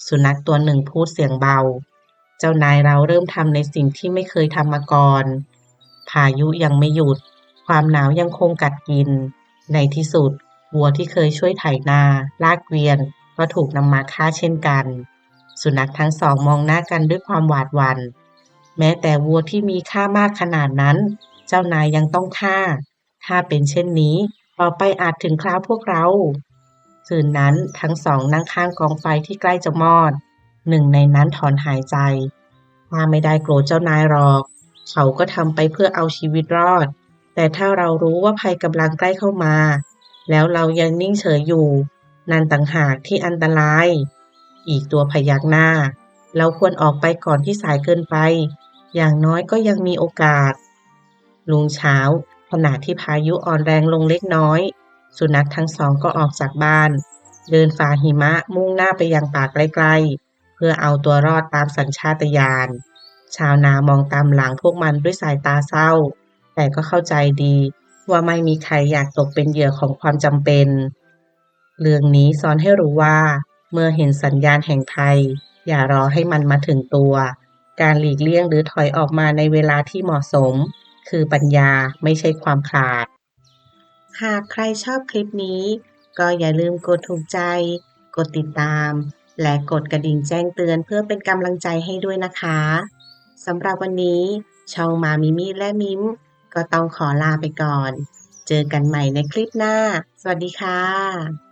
สุนัขตัวหนึ่งพูดเสียงเบาเจ้านายเราเริ่มทำในสิ่งที่ไม่เคยทำมาก่อนพายุยังไม่หยุด ความหนาวยังคงกัดกิน ในที่สุดวัวที่เคยช่วยไถนาลากเกวียนก็ถูกนำมาฆ่าเช่นกัน สุนัขทั้งสองมองหน้ากันด้วยความหวาดหวั่นแม้แต่วัวที่มีค่ามากขนาดนั้นเจ้านายยังต้องฆ่า ถ้าเป็นเช่นนี้ต่อไปอาจถึงคราวพวกเราคืนนั้นทั้งสองนั่งข้างกองไฟที่ใกล้จะมอดหนึ่งในนั้นถอนหายใจข้าไม่ได้โกรธเจ้านายหรอกเขาก็ทำไปเพื่อเอาชีวิตรอด แต่ถ้าเรารู้ว่าภัยกำลังใกล้เข้ามาแล้วเรายังนิ่งเฉยอยู่นั่นต่างหากที่อันตรายอีกตัวพยักหน้าเราควรออกไปก่อนที่สายเกินไปอย่างน้อยก็ยังมีโอกาสรุ่งเช้าขณะที่พายุอ่อนแรงลงเล็กน้อยสุนัขทั้งสองก็ออกจากบ้านเดินฝ่าหิมะมุ่งหน้าไปยังป่าใกล้ๆเพื่อเอาตัวรอดตามสัญชาตญาณชาวนามองตามหลังพวกมันด้วยสายตาเศร้า แต่ก็เข้าใจดีว่าไม่มีใครอยากตกเป็นเหยื่อของความจำเป็น เรื่องนี้สอนให้รู้ว่าเมื่อเห็นสัญญาณแห่งภัยอย่ารอให้มันมาถึงตัว การหลีกเลี่ยงหรือถอยออกมาในเวลาที่เหมาะสมคือปัญญาไม่ใช่ความขลาด หากใครชอบคลิปนี้ก็อย่าลืมกดถูกใจ กดติดตาม และกดกระดิ่งแจ้งเตือนเพื่อเป็นกำลังใจให้ด้วยนะคะสำหรับวันนี้ช่องมามิมี่และมิมก็ต้องขอลาไปก่อน เจอกันใหม่ในคลิปหน้า สวัสดีค่ะ